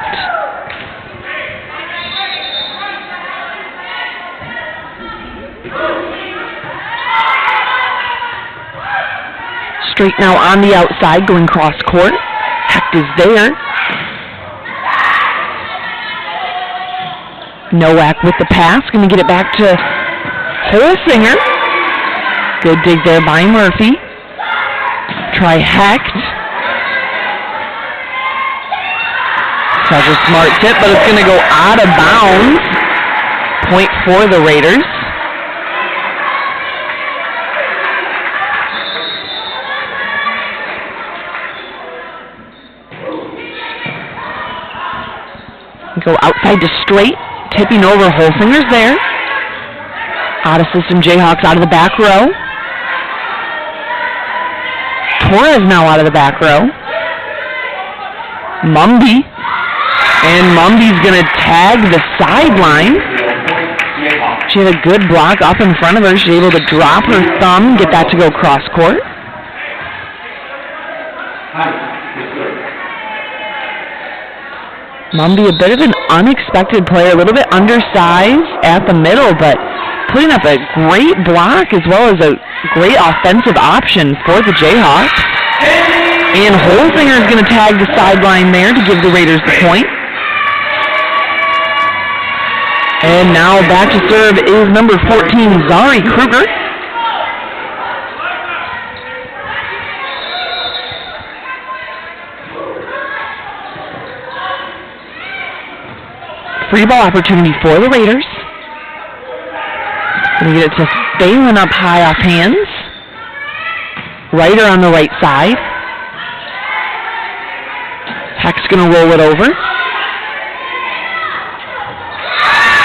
[SPEAKER 1] Straight now on the outside, going cross court. Hecht contact is there. Nowak with the pass, going to get it back to Holsinger. Good dig there by Murphy. Try Hecht. Such a smart tip, but it's going to go out of bounds. Point for the Raiders. Go outside to straight. Tipping over, Holsinger's there. Out of system, Jayhawks out of the back row. Torres now out of the back row. Mumby. And Mumby's going to tag the sideline. She had a good block up in front of her. She's able to drop her thumb, get that to go cross court. Mumby, a bit of an unexpected player, a little bit undersized at the middle, but putting up a great block as well as a great offensive option for the Jayhawks. And Holsinger is going to tag the sideline there to give the Raiders the point. And now back to serve is number 14, Zari Kruger. Free ball opportunity for the Raiders. Going to get it to Phelan up high off hands. Ryder on the right side. Heck's going to roll it over.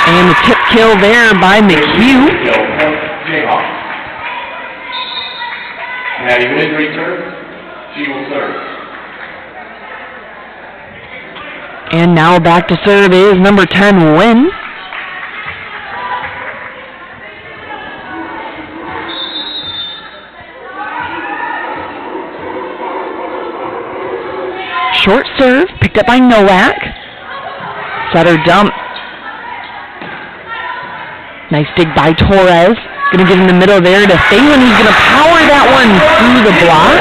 [SPEAKER 1] And the tip kill there by McHugh.
[SPEAKER 2] Maddie Wynn returns. She will serve.
[SPEAKER 1] And now back to serve is number 10, Wynn. Short serve, picked up by Nowak. Setter dump. Nice dig by Torres. Going to get in the middle there to Phelan. He's going to power that one through the block.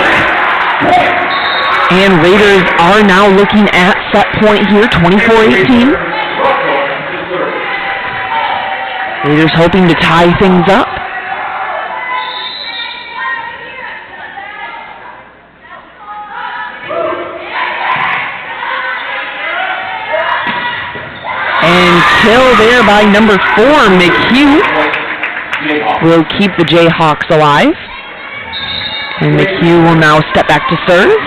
[SPEAKER 1] And Raiders are now looking at set point here, 24-18. Raiders hoping to tie things up. And kill there by number 4, McHugh. Will keep the Jayhawks alive. And McHugh will now step back to serve.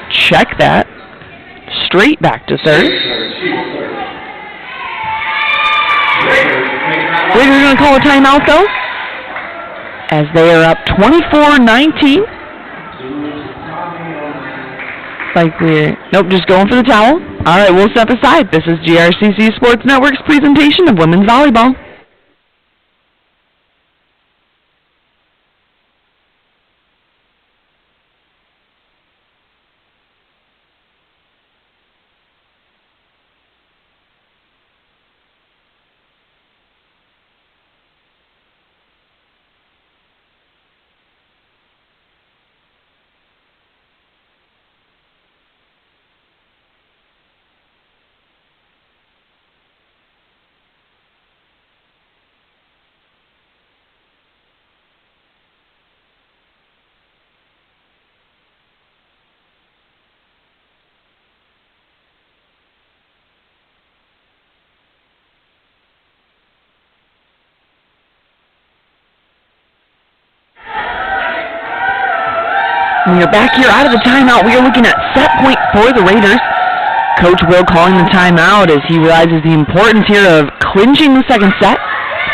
[SPEAKER 1] Check that. Straight back to serve. Raiders are going to call a timeout though, as they are up 24-19. Nope, just going for the towel. All right, we'll step aside. This is GRCC Sports Network's presentation of women's volleyball. We are back here out of the timeout. We are looking at set point for the Raiders. Coach Will calling the timeout as he realizes the importance here of clinching the second set.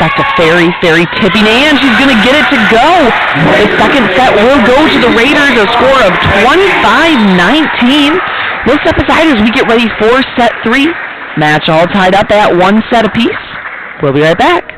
[SPEAKER 1] Back to Ferry. Ferry tipping, and she's going to get it to go. The second set will go to the Raiders, a score of 25-19. We'll step aside as we get ready for set 3. Match all tied up at 1 set apiece. We'll be right back.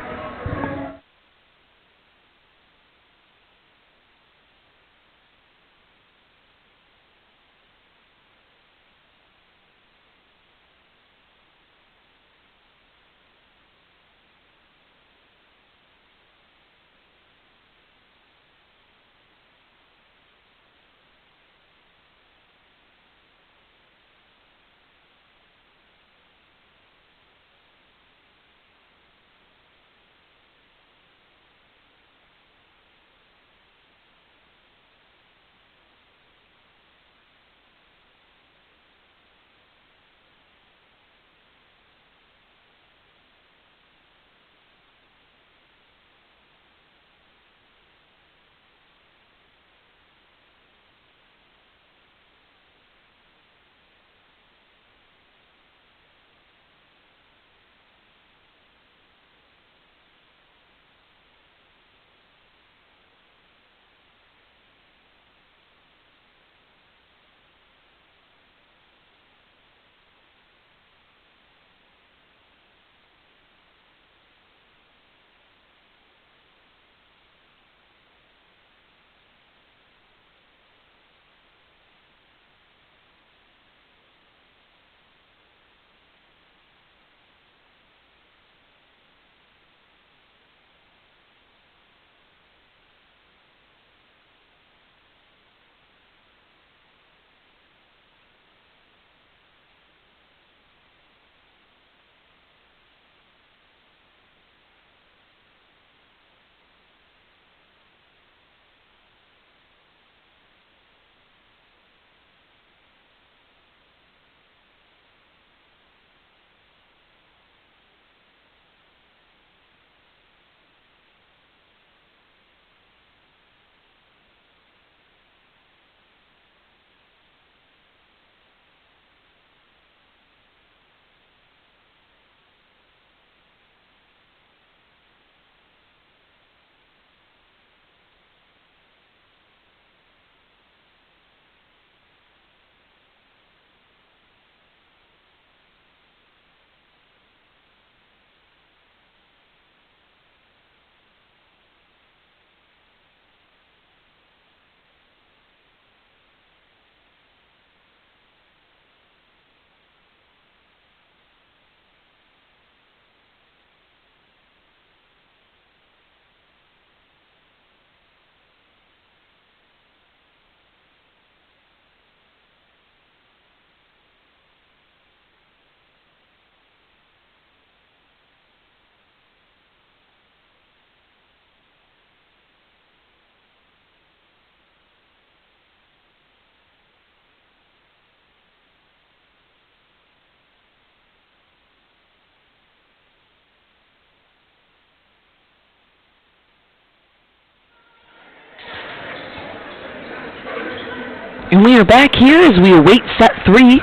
[SPEAKER 1] And we are back here as we await set 3.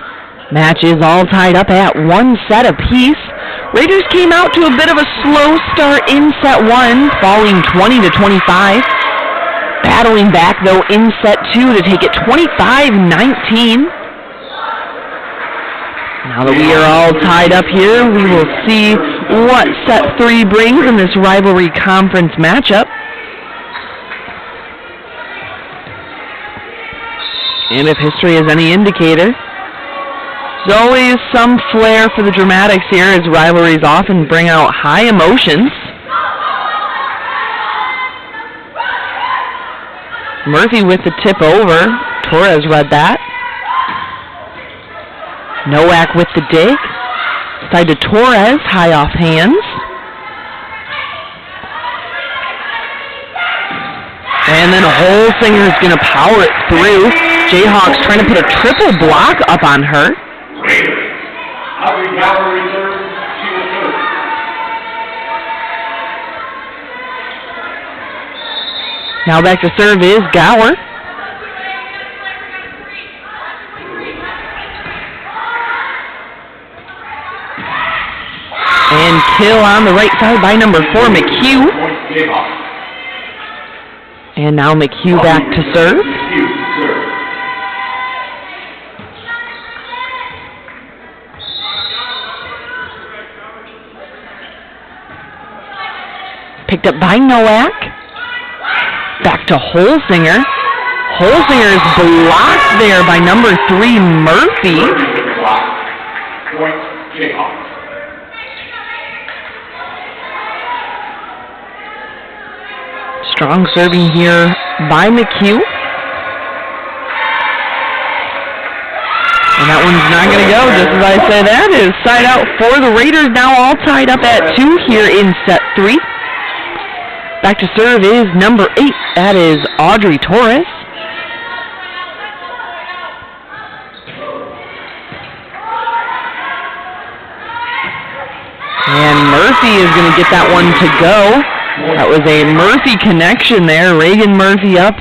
[SPEAKER 1] Match is all tied up at 1 set apiece. Raiders came out to a bit of a slow start in set 1, falling 20-25. Battling back, though, in set 2 to take it 25-19. Now that we are all tied up here, we will see what set 3 brings in this rivalry conference matchup. And if history is any indicator, there's always some flair for the dramatics here, as rivalries often bring out high emotions. Murphy with the tip over. Torres read that. Nowak with the dig. Side to Torres, high off hands. And then Holsinger is going to power it through. Jayhawks trying to put a triple block up on her. Now back to serve is Gower. And kill on the right side by number 4, McHugh. And now McHugh back to serve. Picked up by Nowak. Back to Holsinger. Holsinger is blocked there by number 3, Murphy. Strong serving here by McHugh. And that one's not going to go, just as I say. That is side out for the Raiders, now all tied up at 2 here in set 3. Back to serve is number 8. That is Audrey Torres. And Murphy is going to get that one to go. That was a Murphy connection there. Reagan Murphy up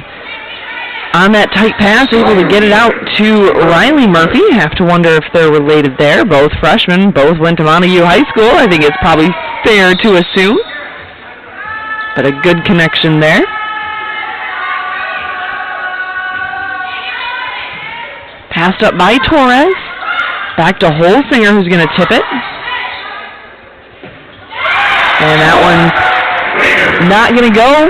[SPEAKER 1] on that tight pass, able to get it out to Riley Murphy. Have to wonder if they're related there. Both freshmen, both went to Montague High School. I think it's probably fair to assume. But a good connection there. Passed up by Torres. Back to Holsinger, who's going to tip it. And that one's not going to go.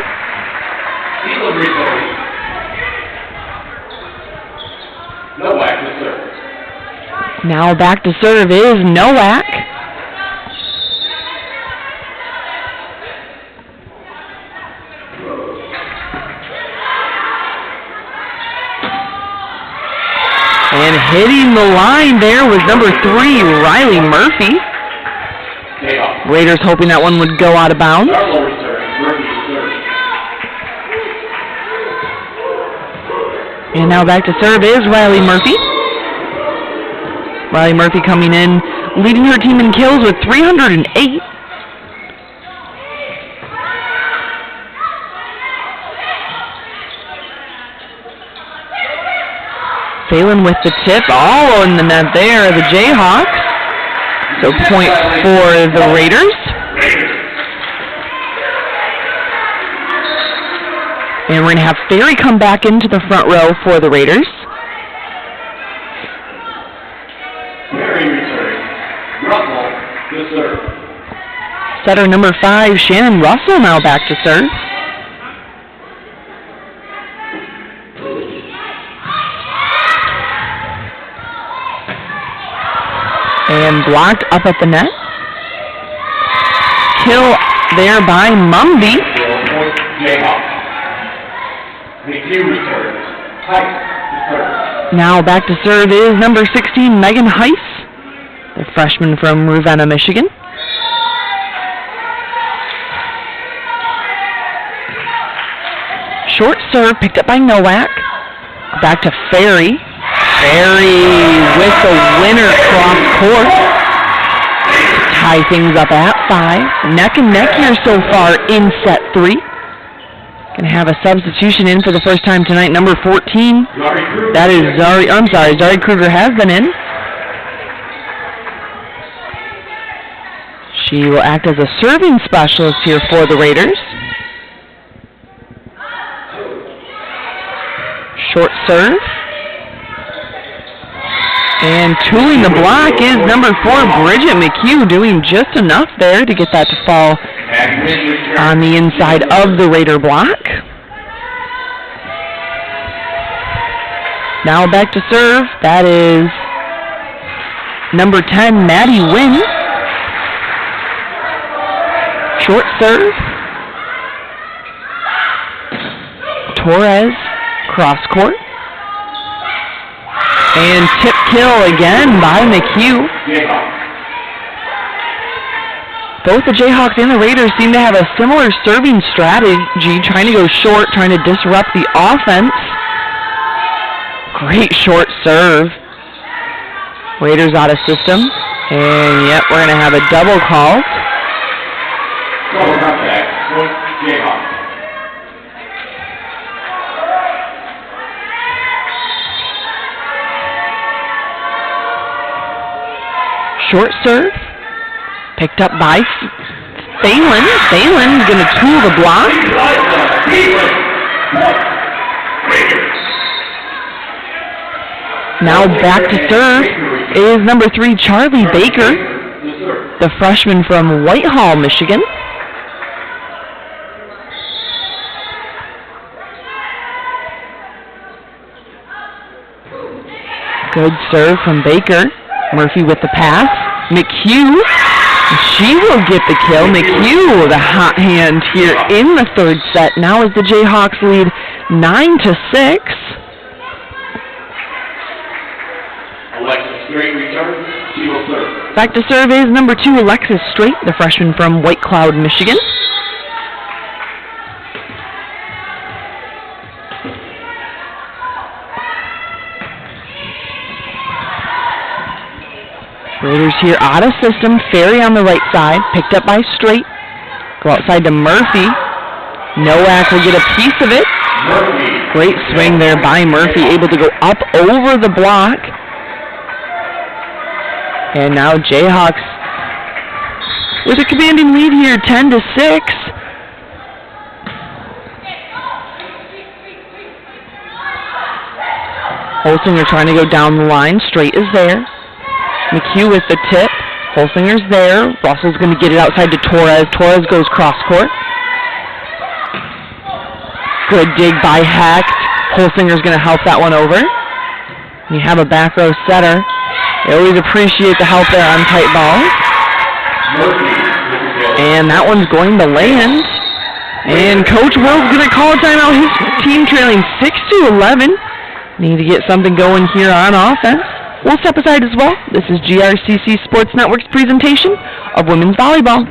[SPEAKER 1] Now back to serve is Nowak. And hitting the line there was number 3, Riley Murphy. Raiders hoping that one would go out of bounds. And now back to serve is Riley Murphy. Riley Murphy coming in, leading her team in kills with 308. Phelan with the tip, all in the net there, the Jayhawks. So point for the Raiders. And we're going to have Ferry come back into the front row for the Raiders.
[SPEAKER 2] Ferry return. Russell to serve.
[SPEAKER 1] Setter number 5, Shannon Russell, now back to serve. And blocked up at the net. Kill there by Mumby. Now back to serve is number 16, Megan Heiss, the freshman from Ravenna, Michigan. Short serve picked up by Nowak. Back to Ferry. Ferry with the winner cross court. Tie things up at 5. Neck and neck here so far in set 3. Going to have a substitution in for the first time tonight, number 14. That is Zari Kruger has been in. She will act as a serving specialist here for the Raiders. Short serve. And tooling the block is number 4, Bridget McHugh, doing just enough there to get that to fall on the inside of the Raider block. Now back to serve. That is number 10, Maddie Wynn. Short serve. Torres, cross court. And tip kill again by McHugh. Both the Jayhawks and the Raiders seem to have a similar serving strategy, trying to go short, trying to disrupt the offense. Great short serve. Raiders out of system. And yep, we're going to have a double call.
[SPEAKER 2] Double contact, point Jayhawks.
[SPEAKER 1] Short serve, picked up by Phelan. Phelan's going to tool the block. Now back to serve is number 3, Charlie Baker, the freshman from Whitehall, Michigan. Good serve from Baker. Murphy with the pass. McHugh, she will get the kill. McHugh with a hot hand here in the third set. Now as the Jayhawks lead 9-6.
[SPEAKER 2] Alexis Straight returns. She will serve.
[SPEAKER 1] Back to serve is number 2, Alexis Straight, the freshman from White Cloud, Michigan. Raiders here out of system. Ferry on the right side, picked up by Straight. Go outside to Murphy. Nowak will get a piece of it.
[SPEAKER 2] Murphy.
[SPEAKER 1] Great swing there by Murphy, able to go up over the block. And now Jayhawks with a commanding lead here, 10-6. Holsinger trying to go down the line. Straight is there. McHugh with the tip. Holsinger's there. Russell's going to get it outside to Torres. Torres goes cross court. Good dig by Hecht. Holsinger's going to help that one over. You have a back row setter. They always appreciate the help there on tight balls. And that one's going to land. And Coach Will's going to call a timeout. His team trailing 6-11. Need to get something going here on offense. We'll step aside as well. This is GRCC Sports Network's presentation of women's volleyball.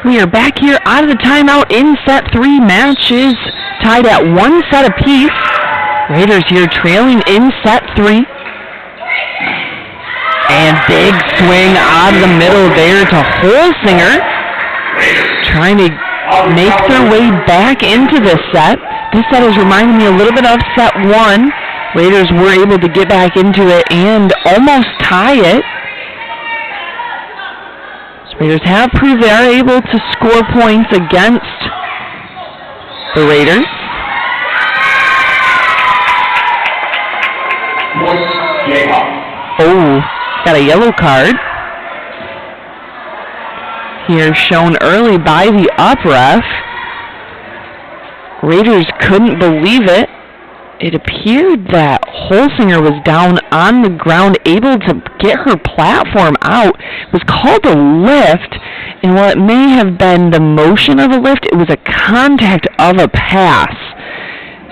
[SPEAKER 1] We are back here out of the timeout in set 3. Matches tied at 1 set apiece. Raiders here trailing in set 3. And big swing out of the middle there to Holsinger. Trying to make their way back into this set. This set is reminding me a little bit of set 1. Raiders were able to get back into it and almost tie it. So Raiders have proved they are able to score points against the Raiders. Oh, got a yellow card. Here shown early by the up ref. Raiders couldn't believe it. It appeared that Holsinger was down on the ground, able to get her platform out. It was called a lift, and while it may have been the motion of a lift, it was a contact of a pass.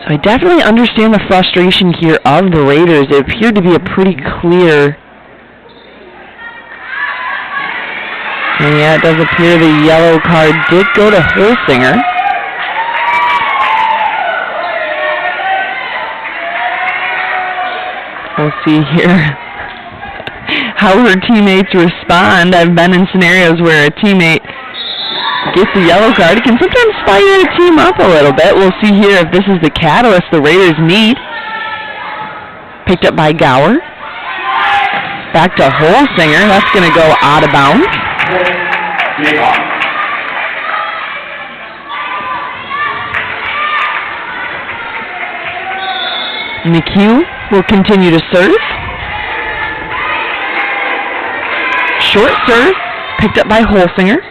[SPEAKER 1] So I definitely understand the frustration here of the Raiders. It appeared to be a pretty clear... And yeah, it does appear the yellow card did go to Holsinger. We'll see here how her teammates respond. I've been in scenarios where a teammate gets a yellow card. It can sometimes fire a team up a little bit. We'll see here if this is the catalyst the Raiders need. Picked up by Gower. Back to Holsinger. That's going to go out of bounds. McHugh will continue to serve. Short serve, picked up by Holsinger.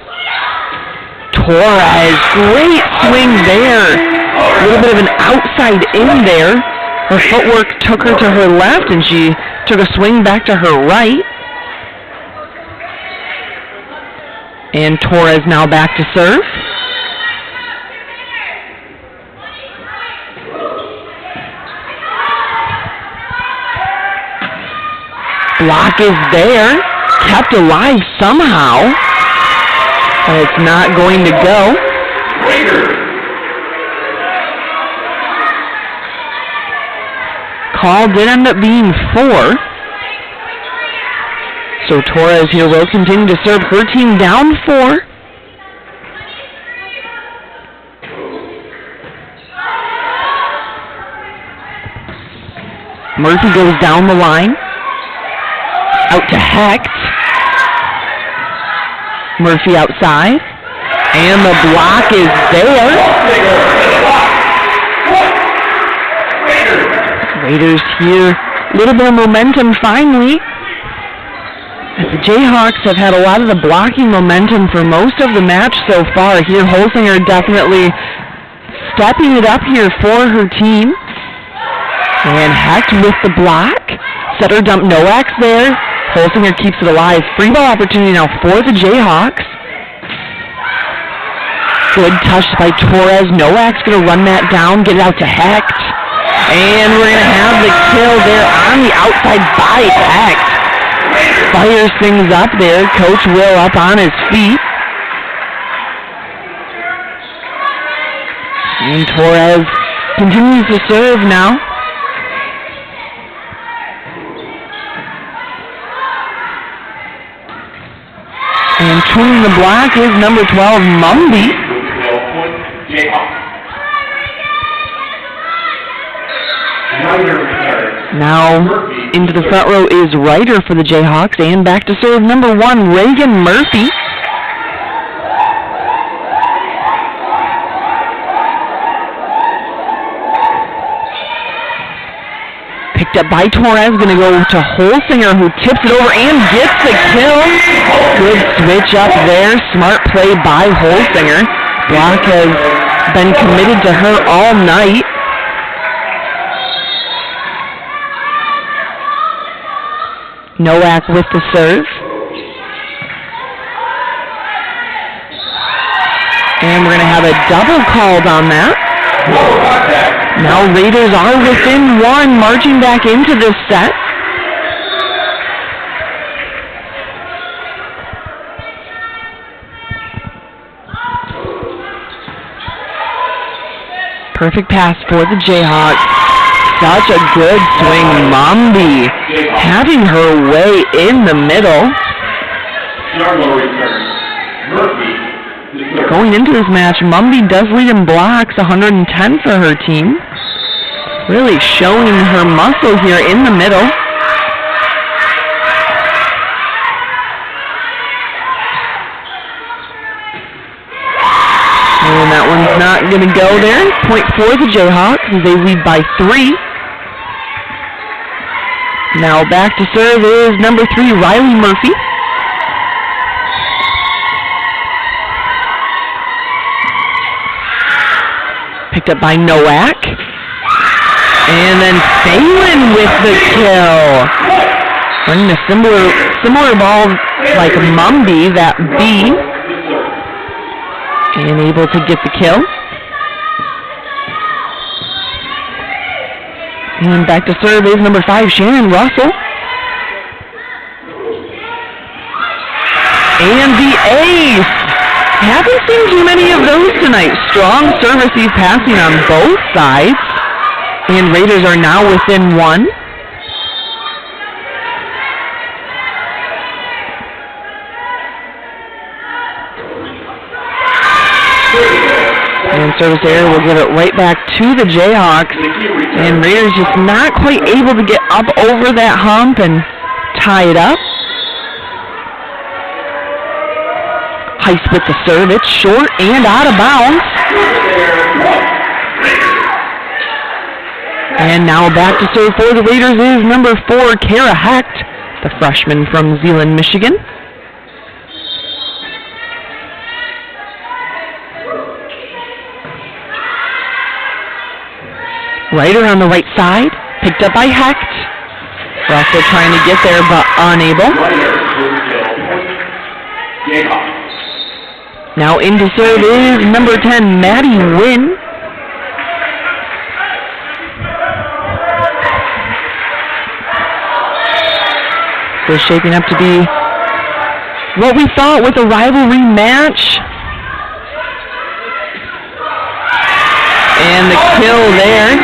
[SPEAKER 1] Torres, great swing there. A little bit of an outside in there. Her footwork took her to her left, and she took a swing back to her right. And Torres now back to serve. Block is there, kept alive somehow, but it's not going to go. Call did end up being 4. So Torres here will continue to serve her team down 4. Murphy goes down the line. Out to Hecht. Murphy outside. And the block is there. Raiders here. A little bit of momentum finally. As the Jayhawks have had a lot of the blocking momentum for most of the match so far. Here Holsinger definitely stepping it up here for her team. And Hecht with the block. Setter dump Nowak's there. Holsinger keeps it alive. Free ball opportunity now for the Jayhawks. Good touch by Torres. Nowak's going to run that down, get it out to Hecht. And we're going to have the kill there on the outside by Hecht. Fires things up there. Coach Will up on his feet. And Torres continues to serve now. And turning the block is number 12, Mumby. Now into the front row is Ryder for the Jayhawks, and back to serve number 1, Reagan Murphy. Picked up by Torres, going to go to Holsinger, who tips it over and gets the kill. Good switch up there. Smart play by Holsinger. Block has been committed to her all night. Nowak with the serve. And we're going to have a double called on that. Now Raiders are within 1, marching back into this set. Perfect pass for the Jayhawks. Such a good swing. Mumby having her way in the middle. Going into this match, Mumby does lead in blocks, 110 for her team. Really showing her muscle here in the middle. And that one's not going to go there. Point for the Jayhawks as they lead by 3. Now back to serve is number 3, Riley Murphy. Picked up by Nowak. And then Phelan with the kill. Running a similar ball like Mumby, that B. And able to get the kill. And back to serve is number 5, Shannon Russell. And the ace! Haven't seen too many of those tonight. Strong service passing on both sides. And Raiders are now within 1. And service error will give it right back to the Jayhawks. And Raiders just not quite able to get up over that hump and tie it up. Heist with the serve. It's short and out of bounds. And now back to serve for the Raiders is number 4, Kara Hecht, the freshman from Zeeland, Michigan. Ryder on the right side, picked up by Hecht. Russell trying to get there, but unable. Now into serve is number 10, Maddie Wynn. So shaping up to be what we thought with a rivalry match. And the kill there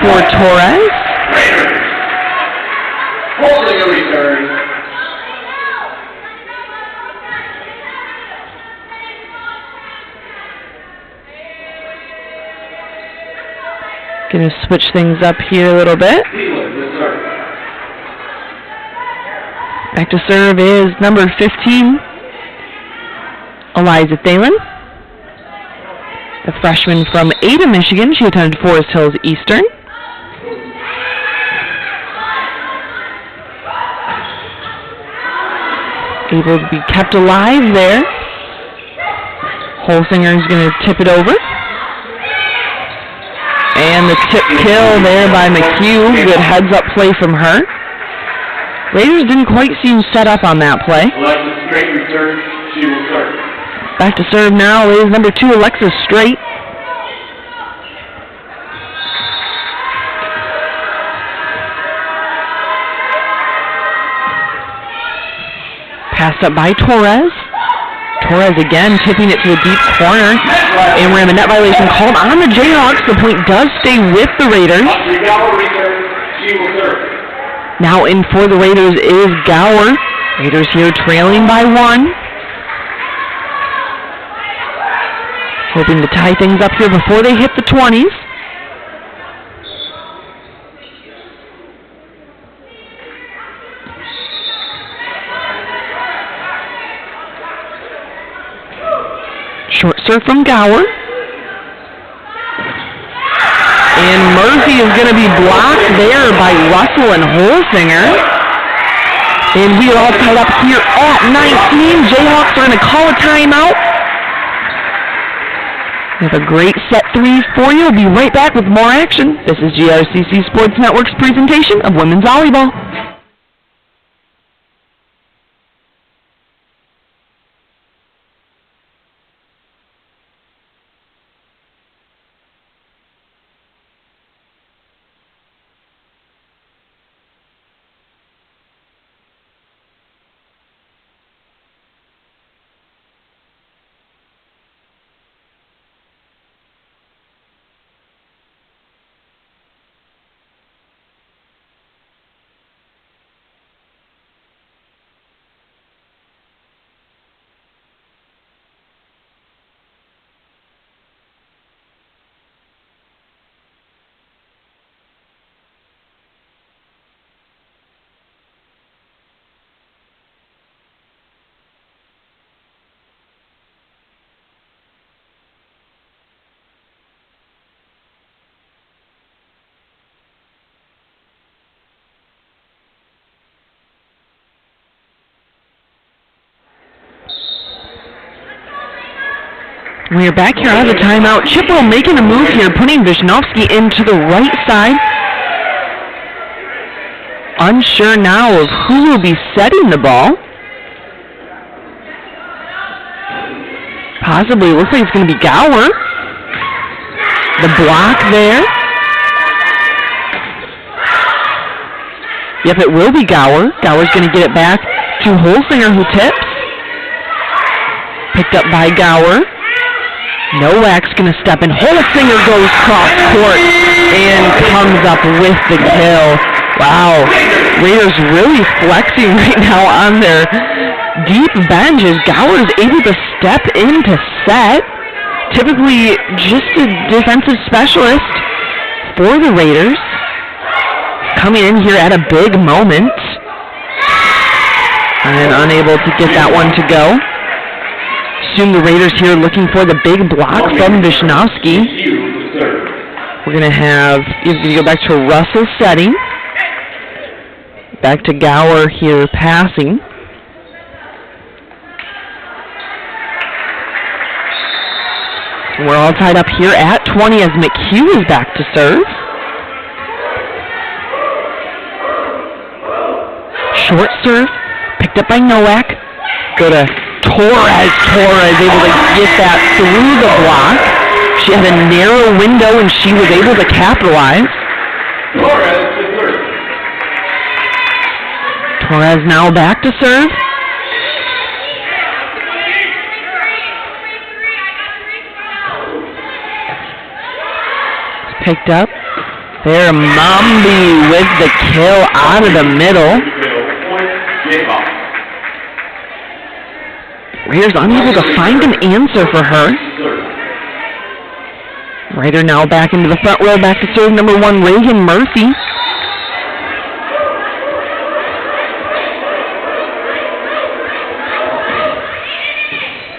[SPEAKER 1] for Torres.
[SPEAKER 2] Holding a return.
[SPEAKER 1] Going to switch things up here a little bit. Back to serve is number 15, Eliza Thalen. The freshman from Ada, Michigan. She attended Forest Hills Eastern. Able to be kept alive there. Holsinger is going to tip it over. And the tip kill there by McHugh. Good heads-up play from her. Raiders didn't quite seem set up on that play.
[SPEAKER 2] Alexis Straight returns. She will serve.
[SPEAKER 1] Back to serve now is number 2, Alexis Straight. Passed up by Torres. Torres again tipping it to the deep corner. And we're going to have a net violation called on the Jayhawks. The point does stay with the Raiders.
[SPEAKER 2] She will serve.
[SPEAKER 1] Now in for the Raiders is Gower. Raiders here trailing by 1. Hoping to tie things up here before they hit the 20s. Short serve from Gower. And Murphy is going to be blocked there by Russell and Holsinger. And we are all tied up here at 19. Jayhawks are going to call a timeout. We have a great set 3 for you. We'll be right back with more action. This is GRCC Sports Network's presentation of women's volleyball. We're back here out of the timeout. Chippewa making a move here, putting Wisnowski into the right side. Unsure now of who will be setting the ball. Possibly, looks like it's going to be Gower. The block there. Yep, it will be Gower. Gower's going to get it back to Holsinger, who tips. Picked up by Gower. Nowak's going to step in. Holsinger goes cross court and comes up with the kill. Wow, Raiders really flexing right now on their deep bench as Gower is able to step in to set. Typically just a defensive specialist for the Raiders. Coming in here at a big moment. And unable to get that one to go. Assume the Raiders here looking for the big block from Wisnowski. We're going to have, he's going to go back to Russell setting. Back to Gower here passing. We're all tied up here at 20 as McHugh is back to serve. Short serve, picked up by Nowak. Go to Torres. Torres able to get that through the block. She had a narrow window and she was able to capitalize. Torres now back to serve. Picked up. There, Mombi with the kill out of the middle. Raiders unable to find an answer for her. Raider now back into the front row, back to serve number 1, Reagan Murphy.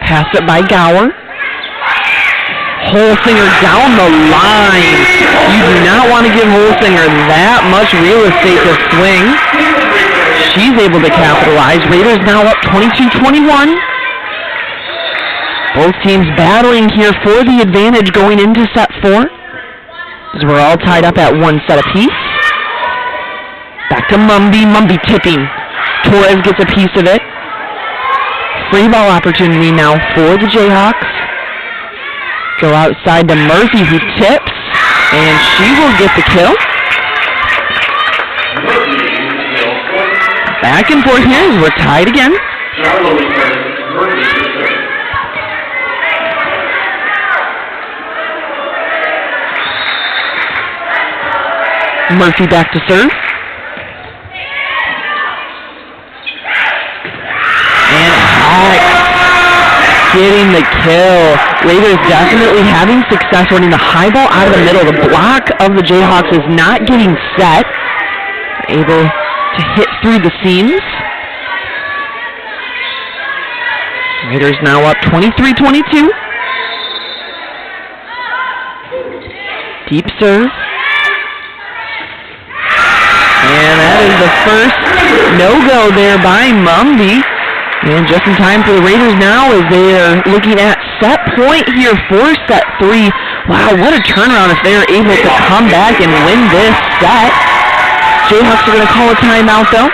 [SPEAKER 1] Pass it by Gower. Holsinger down the line. You do not want to give Holsinger that much real estate to swing. She's able to capitalize. Raiders now up 22-21. Both teams battling here for the advantage going into set 4. As we're all tied up at 1 set apiece. Back to Mumby. Mumby tipping. Torres gets a piece of it. Free ball opportunity now for the Jayhawks. Go outside to Murphy, who tips, and she will get the kill. Back and forth here as we're tied again. Murphy back to serve. And Hicks getting the kill. Raiders definitely having success running the high ball out of the middle. The block of the Jayhawks is not getting set. Able to hit through the seams. Raiders now up 23-22. Deep serve. And that is the first no-go there by Mumby. And just in time for the Raiders now as they are looking at set point here for set 3. Wow, what a turnaround if they're able to come back and win this set. Jayhawks are going to call a timeout though.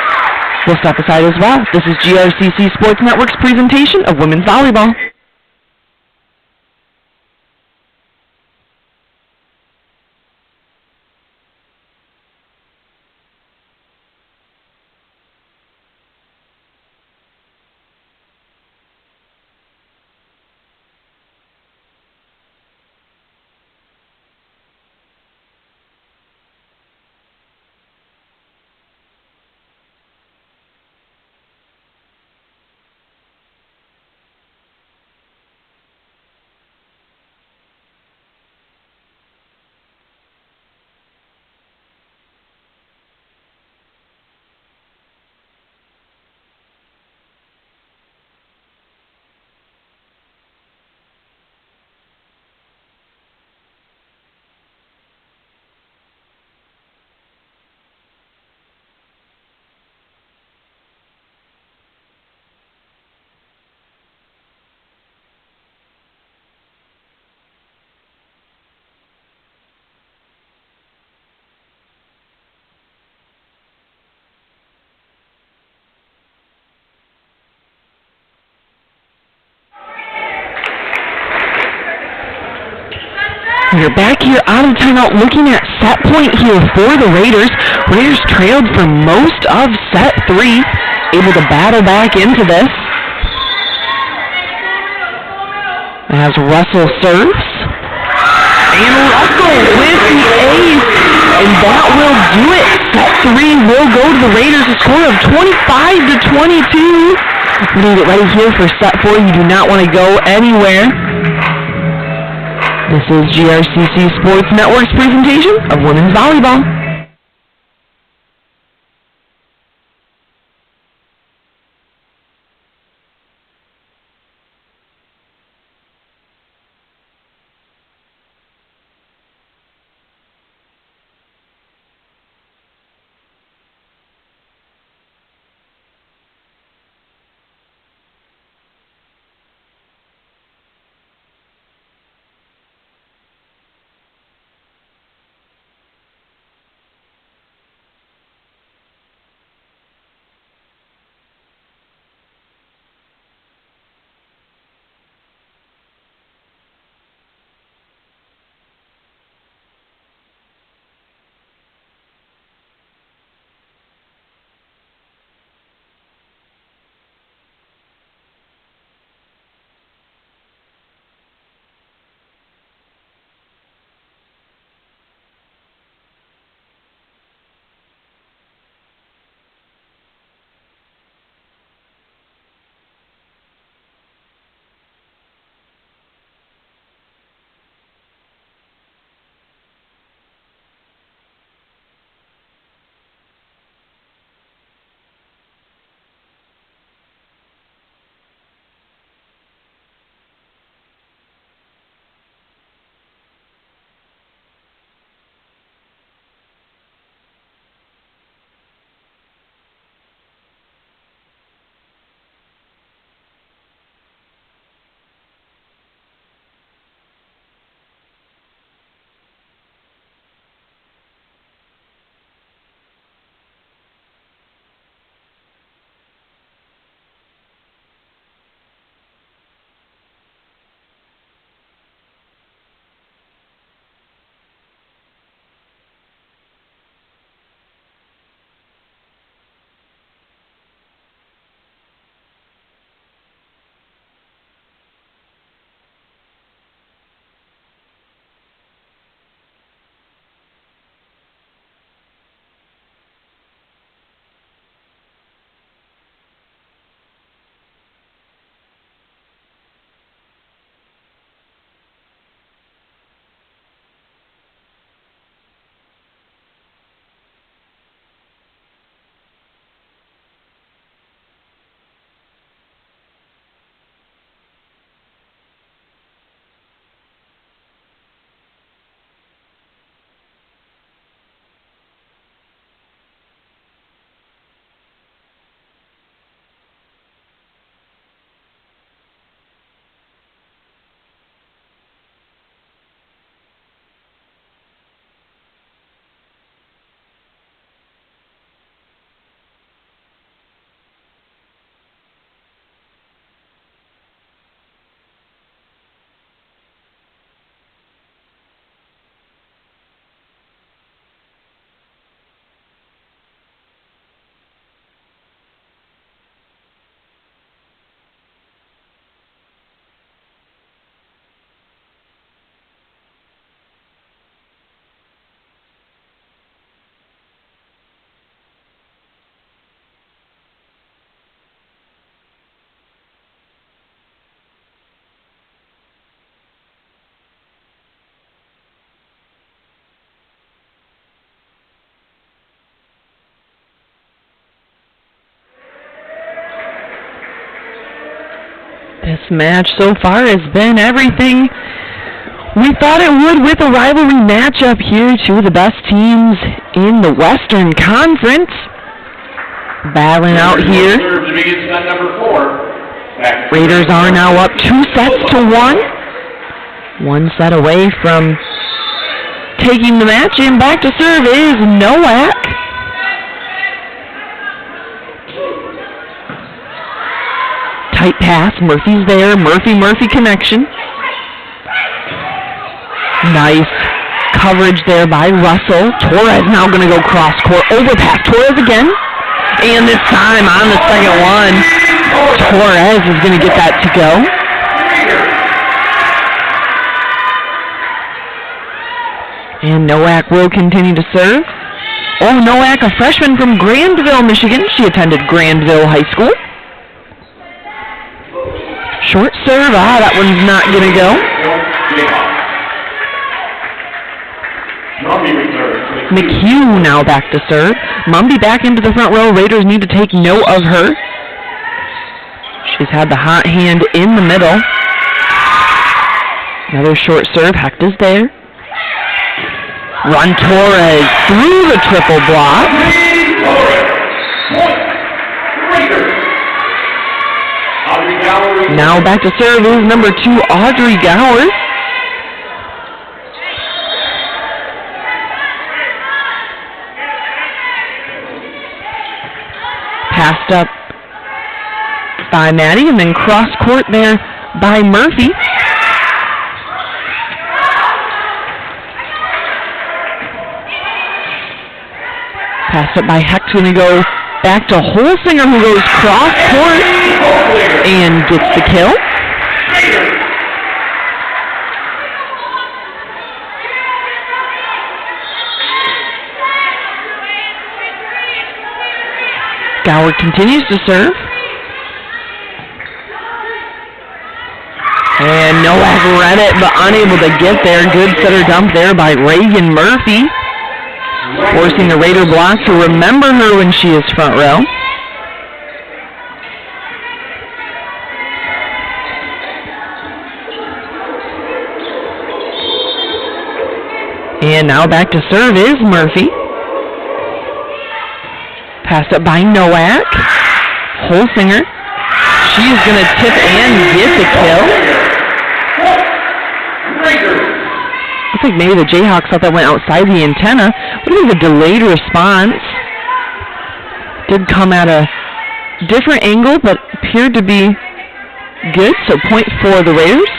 [SPEAKER 1] We'll step aside as well. This is GRCC Sports Network's presentation of women's volleyball. We're back here out of timeout looking at set point here for the Raiders. Raiders trailed for most of set 3, able to battle back into this. As Russell serves. And Russell with the ace. And that will do it. Set 3 will go to the Raiders, a score of 25-22. We're going to get ready here for set 4. You do not want to go anywhere. This is GRCC Sports Network's presentation of women's volleyball. This match so far has been everything we thought it would, with a rivalry matchup here. Two of the best teams in the Western Conference battling out here. Raiders are now up 2-1. One set away from taking the match, and back to serve is Nowak. Tight pass, Murphy's there, Murphy connection. Nice coverage there by Russell. Torres now going to go cross court. Overpass Torres again. And this time on the second one, Torres is going to get that to go. And Nowak will continue to serve. Oh, Nowak, a freshman from Grandville, Michigan. She attended Grandville High School. Short serve. That one's not going to go. McHugh now back to serve. Mumby back into the front row. Raiders need to take note of her. She's had the hot hand in the middle. Another short serve. Hecht is there. Run Torres through the triple block. Now back to serve is number 2, Audrey Gowers. Passed up by Maddie and then cross court there by Murphy. Passed up by Hecht, going to go back to Holsinger, who goes cross court and gets the kill. Gower continues to serve. And Nowak read it, but unable to get there. Good setter dump there by Reagan Murphy, forcing the Raider block to remember her when she is front row. And now back to serve is Murphy. Passed up by Nowak. Holsinger. She's going to tip and get the kill. Looks like maybe the Jayhawks thought that went outside the antenna. What is a delayed response? Did come at a different angle, but appeared to be good. So point for the Raiders.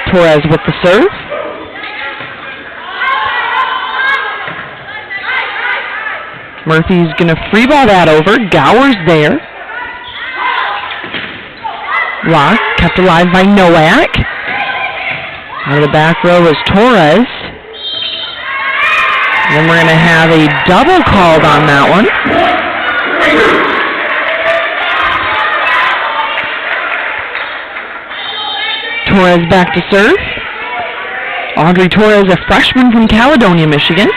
[SPEAKER 1] Torres with the serve. Murphy's going to free ball that over. Gower's there. Lock kept alive by Nowak. Out of the back row is Torres. And then we're going to have a double called on that one. Torres back to serve. Audrey Torres, a freshman from Caledonia, Michigan.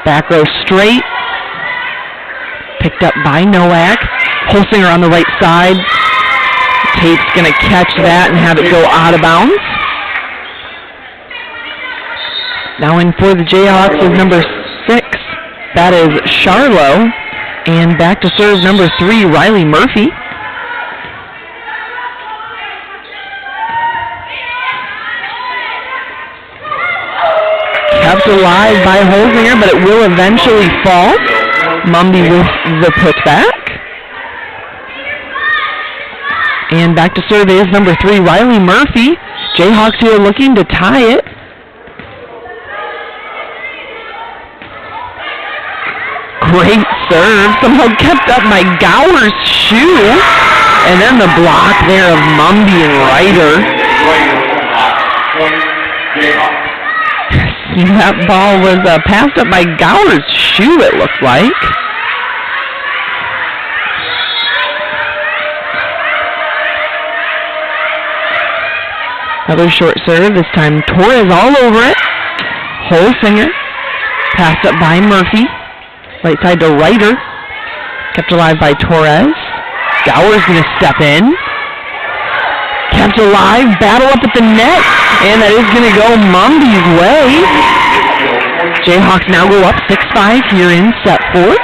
[SPEAKER 1] Back row straight. Picked up by Nowak. Holsinger on the right side. Tate's going to catch that and have it go out of bounds. Now in for the Jayhawks is number 6. That is Charlo. And back to serve number 3, Riley Murphy. Kept alive by Holsinger, but it will eventually fall. Mumby with the putback. And back to serve is number 3, Riley Murphy. Jayhawks here looking to tie it. Great serve. Somehow kept up by Gower's shoe. And then the block there of Mumby and Ryder. That ball was passed up by Gower's shoe, it looked like. Another short serve, this time Torres all over it. Holsinger, passed up by Murphy. Right side to Ryder. Kept alive by Torres. Gower's going to step in. Kept alive, battle up at the net, and that is going to go Mumby's way. Jayhawks now go up 6-5 here in set 4. In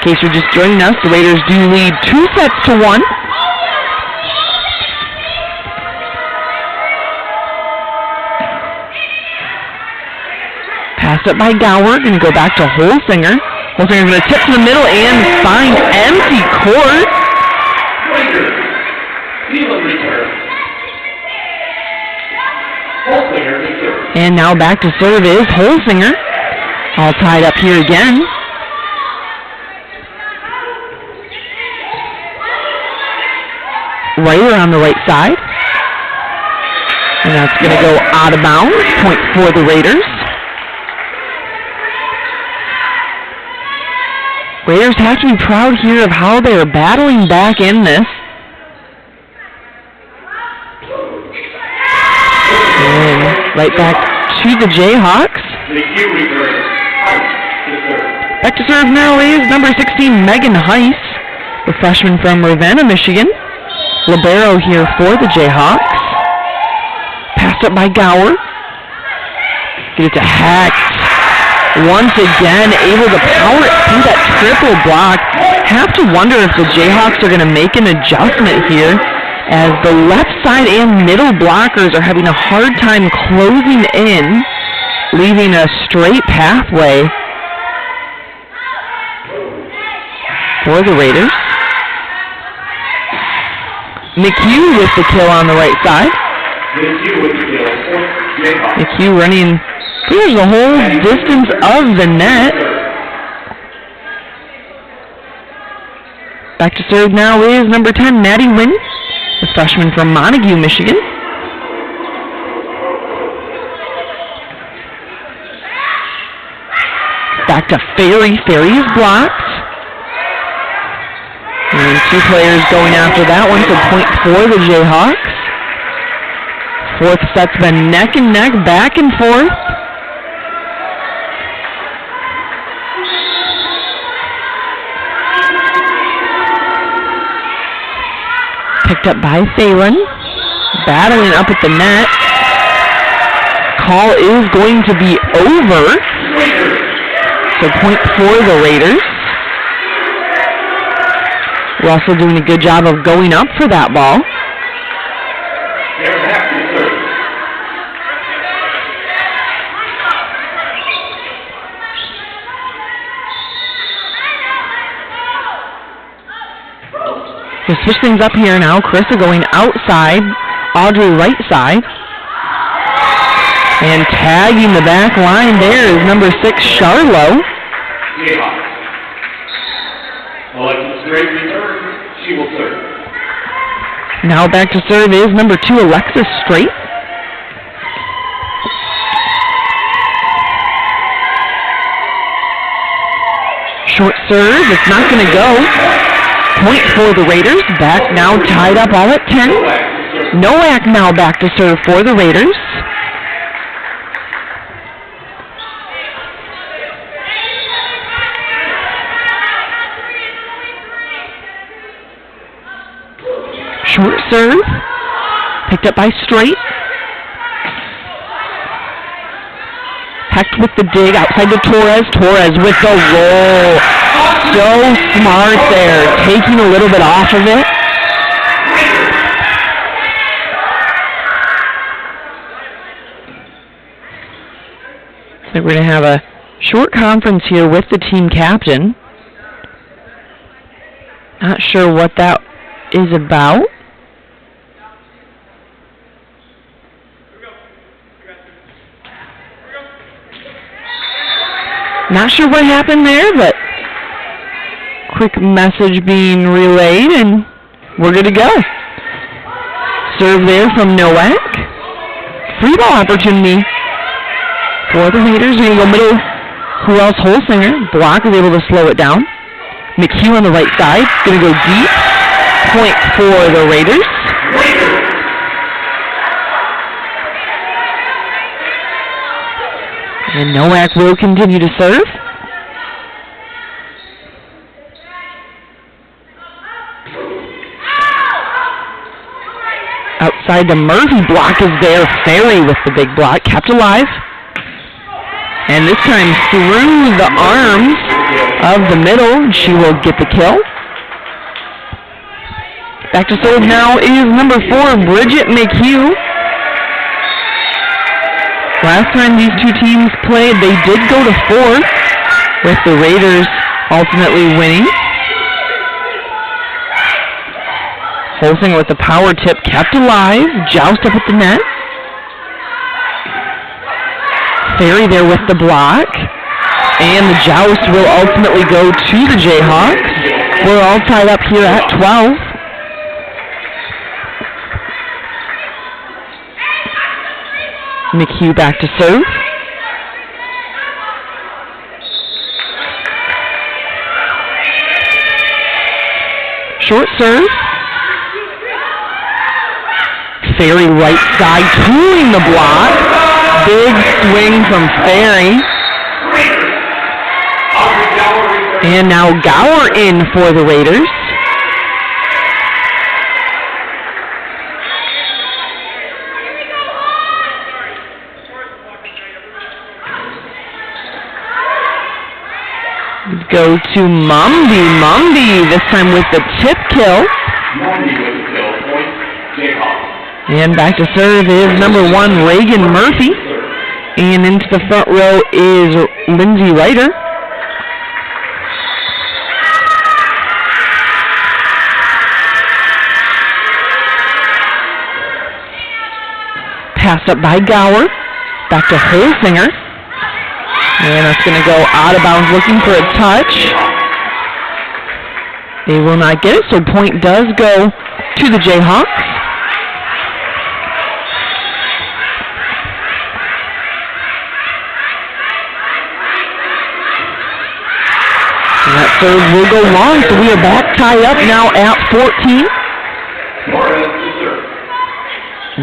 [SPEAKER 1] case you're just joining us, the Raiders do lead 2-1. Passed up by Gower, going to go back to Holsinger. Holsinger's going to tip to the middle and find empty court. And now back to serve is Holsinger. All tied up here again. Ryder on the right side. And that's going to go out of bounds. Point for the Raiders. Raiders have to be proud here of how they're battling back in this. And right back to the Jayhawks. Back to serve now is number 16, Megan Heiss, the freshman from Ravenna, Michigan. Libero here for the Jayhawks. Passed up by Gower. Get it to Hecht. Once again, able to power it through that triple block. Have to wonder if the Jayhawks are going to make an adjustment here, as the left side and middle blockers are having a hard time closing in, leaving a straight pathway for the Raiders. McHugh with the kill on the right side. McHugh running clears the whole distance of the net. Back to serve now is number 10, Maddie Wynn, the freshman from Montague, Michigan. Back to Ferry. Ferry is blocked. And two players going after that one, so point for the Jayhawks. Fourth set's been neck and neck, back and forth. Picked up by Phelan. Battling up at the net. Call is going to be over. So point for the Raiders. Russell doing a good job of going up for that ball. So switch things up here now. Carissa going outside. Audrey right side. And tagging the back line there is number 6, Charlo.
[SPEAKER 2] She will serve.
[SPEAKER 1] Now back to serve is number 2, Alexis Straight. Short serve, it's not going to go. Point for the Raiders. Back now tied up all at 10. Nowak now back to serve for the Raiders. Short serve, picked up by Straight. Hecht with the dig outside to Torres. Torres with the roll. So smart there, taking a little bit off of it. So we're going to have a short conference here with the team captain. Not sure what that is about. Not sure what happened there, but quick message being relayed, and we're good to go. Serve there from Nowak. Free ball opportunity for the Raiders. We're going to go middle. Who else? Holsinger. Block is able to slow it down. McHugh on the right side. Going to go deep. Point for the Raiders. And Nowak will continue to serve. Outside the Murphy block is there. Ferry with the big block. Kept alive. And this time through the arms of the middle. She will get the kill. Back to serve now is number 4, Bridget McHugh. Last time these two teams played, they did go to 4th, with the Raiders ultimately winning. Holsinger with the power tip, kept alive, joust up at the net. Ferry there with the block. And the joust will ultimately go to the Jayhawks. We're all tied up here at 12. McHugh back to serve. Short serve. Ferry right side, tooling the block. Big swing from Ferry. And now Gower in for the Raiders. Go to Mumby. Mumby this time with the tip kill. And back to serve is number 1, Reagan Murphy. And into the front row is Lindsay Ryder. Passed up by Gower. Back to Holsinger. And that's going to go out of bounds looking for a touch. They will not get it, so point does go to the Jayhawks. And that serve will go long, so we are back tied up now at 14.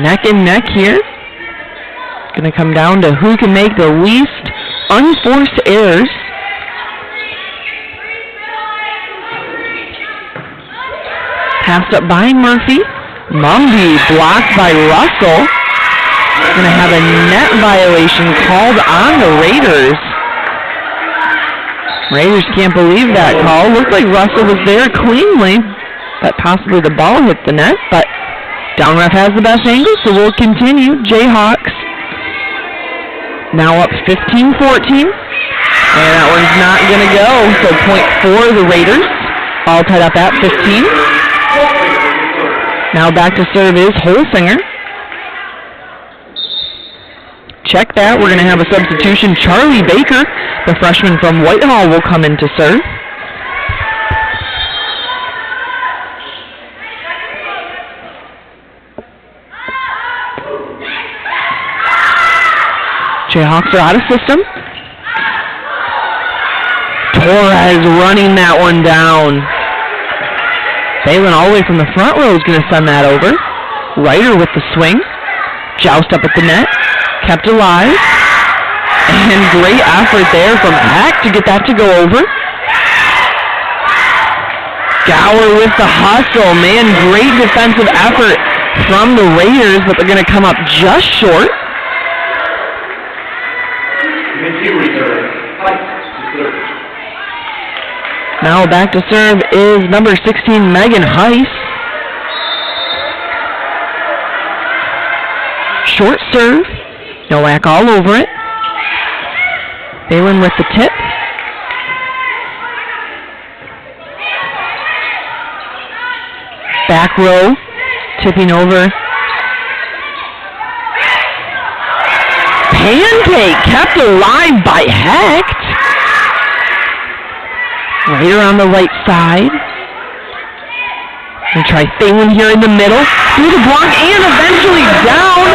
[SPEAKER 1] Neck and neck here. It's going to come down to who can make the least unforced errors. Passed up by Murphy. Mumby blocked by Russell. Going to have a net violation called on the Raiders. Raiders can't believe that call. Looked like Russell was there cleanly, but possibly the ball hit the net, but down ref has the best angle, so we'll continue. Jayhawks now up 15-14. And that one's not going to go, so point for the Raiders. All tied up at 15. Now back to serve is Holsinger. Check that. We're going to have a substitution. Charlie Baker, the freshman from Whitehall, will come in to serve. Jayhawks are out of system. Torres running that one down. Balin all the way from the front row is going to send that over. Ryder with the swing. Joust up at the net. Kept alive. And great effort there from Hack to get that to go over. Gower with the hustle. Man, great defensive effort from the Raiders, but they're going to come up just short. Now back to serve is number 16, Megan Heiss. Short serve. Nowak all over it. Balin with the tip. Back row. Tipping over. Pancake kept alive by Hecht. Ryder on the right side. And try Phelan here in the middle. Through the block and eventually down.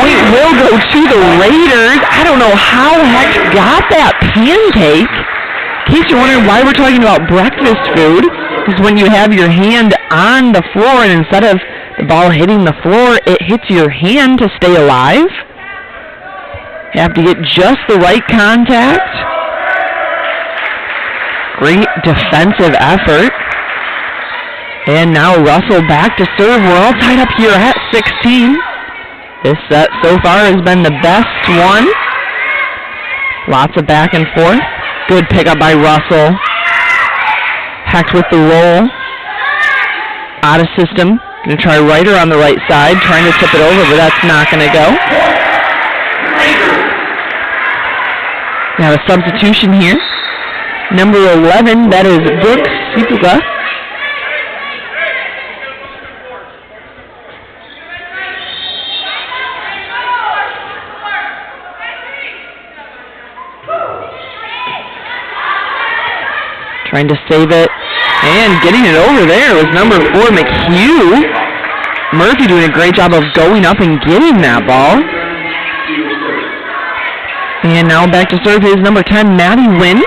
[SPEAKER 1] Point will go to the Raiders. I don't know how Hecht got that pancake. In case you're wondering why we're talking about breakfast food, is when you have your hand on the floor and instead of the ball hitting the floor, it hits your hand to stay alive. You have to get just the right contact. Great defensive effort. And now Russell back to serve. We're all tied up here at 16. This set so far has been the best one. Lots of back and forth. Good pickup by Russell. Hecht with the roll. Out of system. Going to try Ryder on the right side. Trying to tip it over, but that's not going to go. Now a substitution here. Number 11, that is Brooks Sipuka. Trying to save it. And getting it over there was number 4, McHugh. Murphy doing a great job of going up and getting that ball. And now back to serve is number 10, Maddie Wynn.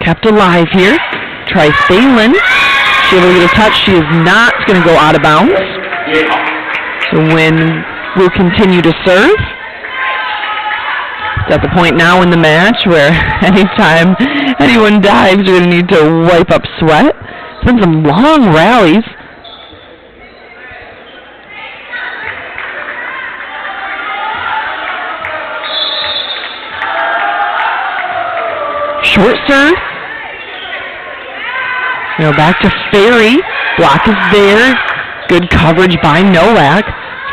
[SPEAKER 1] Kept alive here. Tries Phelan. She's able to get a touch. She is not going to go out of bounds. So Wynn will continue to serve. It's at the point now in the match where anytime anyone dives, you're going to need to wipe up sweat. It's been some long rallies. Short serve. Now back to Ferry. Block is there. Good coverage by Nowak.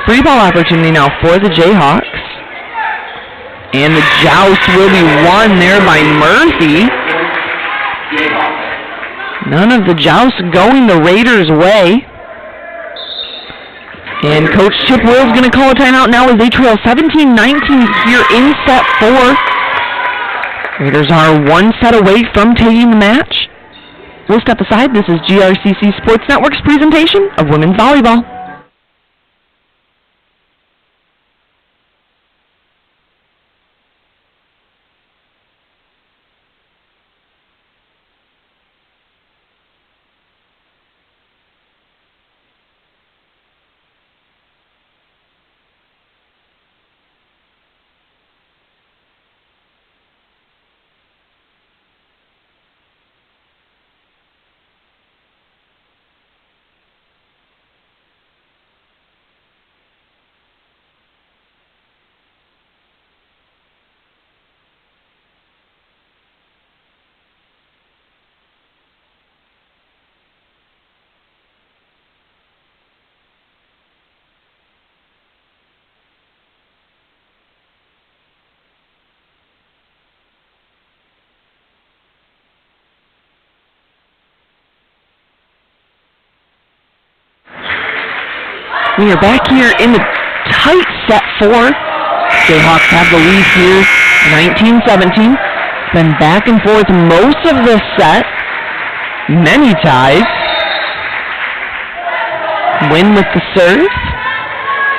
[SPEAKER 1] Free ball opportunity now for the Jayhawks. And the joust will be won there by Murphy. None of the joust going the Raiders' way. And Coach Chip Will's going to call a timeout now as they trail 17-19 here in set 4. Raiders are one set away from taking the match. We'll step aside. This is GRCC Sports Network's presentation of women's volleyball. We are back here in the tight set 4. Jayhawks have the lead here, 19-17. Been back and forth most of this set. Many ties. Wynn with the serve.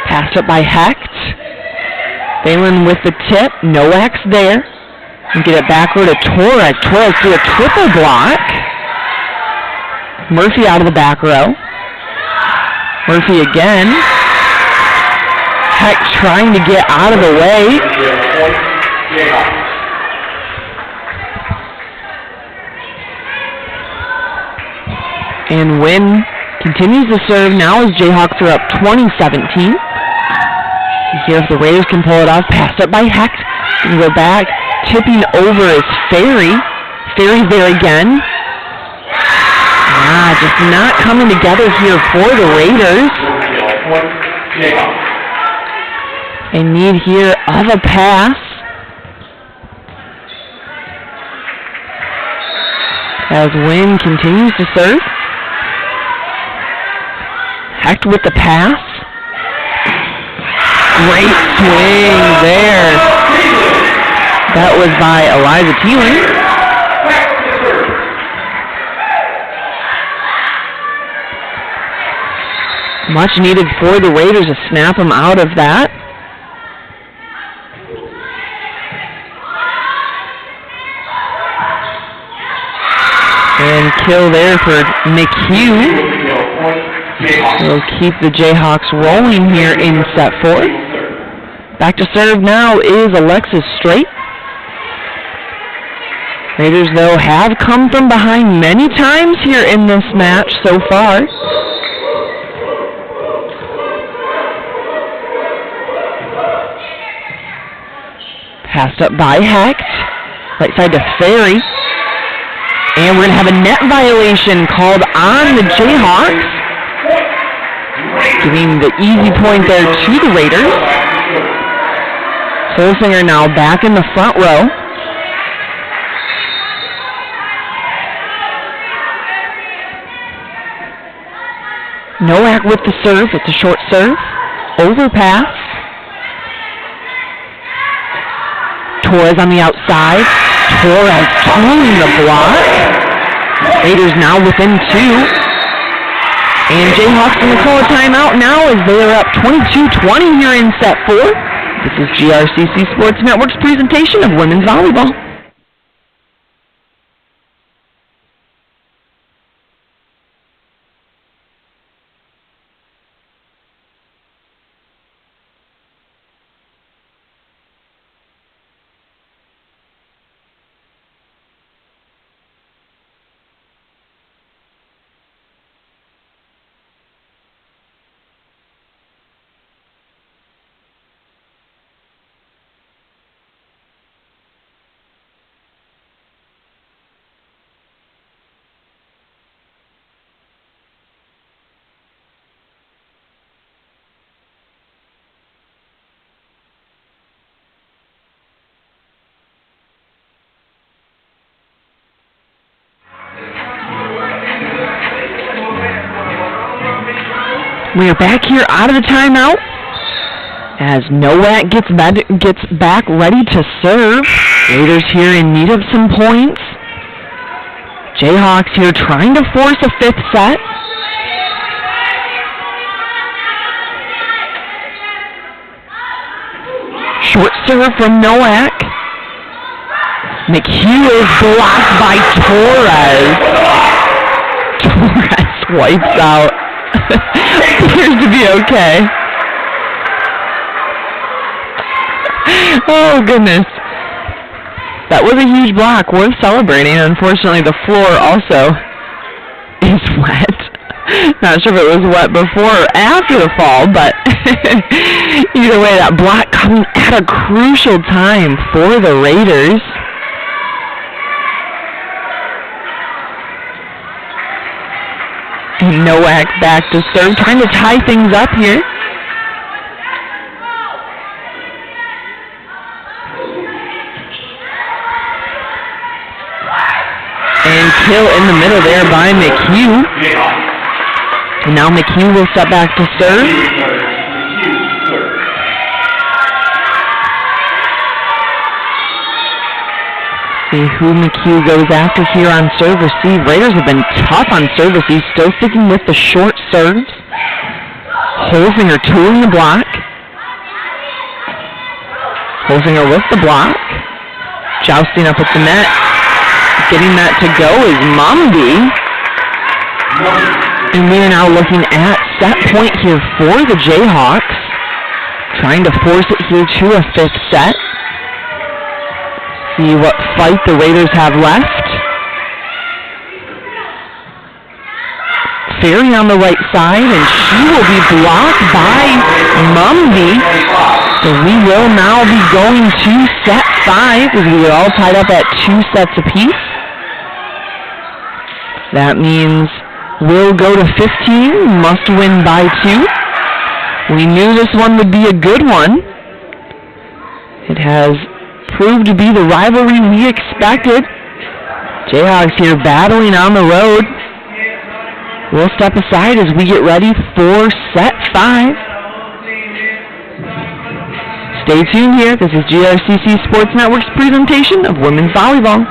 [SPEAKER 1] Passed up by Hecht. Phelan with the tip. Nowak's there. And get it backward to Torres. Torres do a triple block. Murphy out of the back row. Murphy again. Hecht trying to get out of the way. And Wynn continues to serve now as Jayhawks are up 20-17. Here if the Raiders can pull it off. Passed up by Hecht. And go back. Tipping over is Ferry. Ferry's there again. Just not coming together here for the Raiders. In need here of a pass. As Wynn continues to serve. Hecht with the pass. Great swing there. That was by Eliza Thielen. Much needed for the Raiders to snap them out of that. And kill there for McHugh. Will keep the Jayhawks rolling here in set 4. Back to serve now is Alexis Straight. Raiders, though, have come from behind many times here in this match so far. Passed up by Hecht. Right side to Ferry. And we're going to have a net violation called on the Jayhawks. Giving the easy point there to the Raiders. Solsinger now back in the front row. Nowak with the serve. It's a short serve. Overpass. Torres on the outside. Torres tooling the block. Raiders now within 2. And Jayhawks going to call a timeout now as they are up 22-20 here in set 4. This is GRCC Sports Network's presentation of women's volleyball. We are back here out of the timeout as Nowak gets back ready to serve. Raiders here in need of some points. Jayhawks here trying to force a 5th set. Short serve from Nowak. McHugh is blocked by Torres. Torres wipes out. Appears to be okay. Oh, goodness. That was a huge block. Worth celebrating. Unfortunately, the floor also is wet. Not sure if it was wet before or after the fall, but either way, that block coming at a crucial time for the Raiders. And Nowak back to serve, trying to tie things up here. And kill in the middle there by McHugh. And now McHugh will step back to serve. See who McHugh goes after here on serve receive. Raiders have been tough on serve receive, still sticking with the short serves. Holzinger tooling the block. Holzinger with the block. Jousting up at the net. Getting that to go is Mumby. And we are now looking at set point here for the Jayhawks. Trying to force it here to a 5th set. See what fight the Raiders have left. Ferry on the right side, and she will be blocked by Mumby. So we will now be going to set 5, as we are all tied up at 2 sets apiece. That means we'll go to 15, must win by 2. We knew this one would be a good one. It has proved to be the rivalry we expected. Jayhawks here battling on the road. We'll step aside as we get ready for set 5. Stay tuned here. This is GRCC Sports Network's presentation of women's volleyball.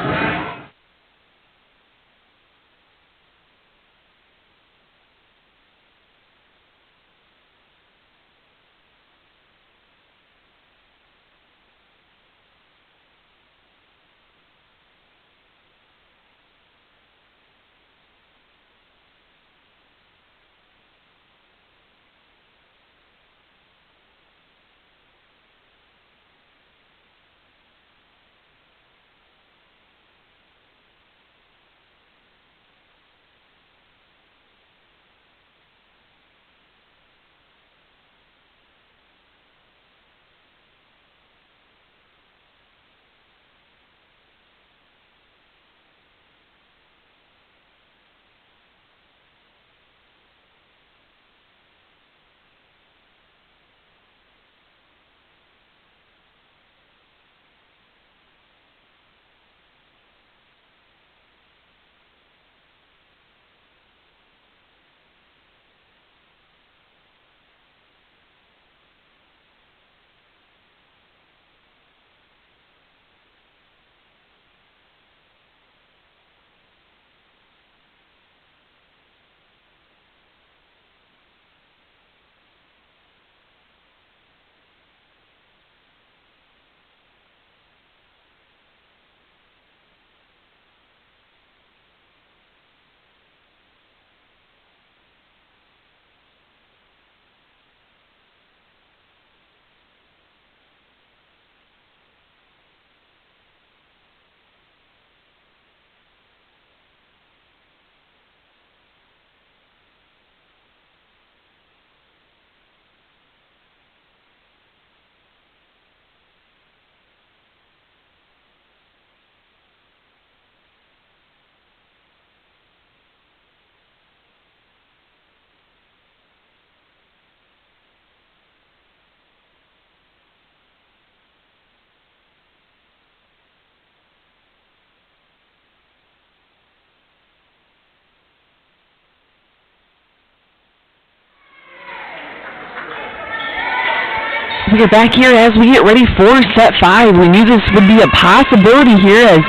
[SPEAKER 1] We get back here as we get ready for set 5. We knew this would be a possibility here as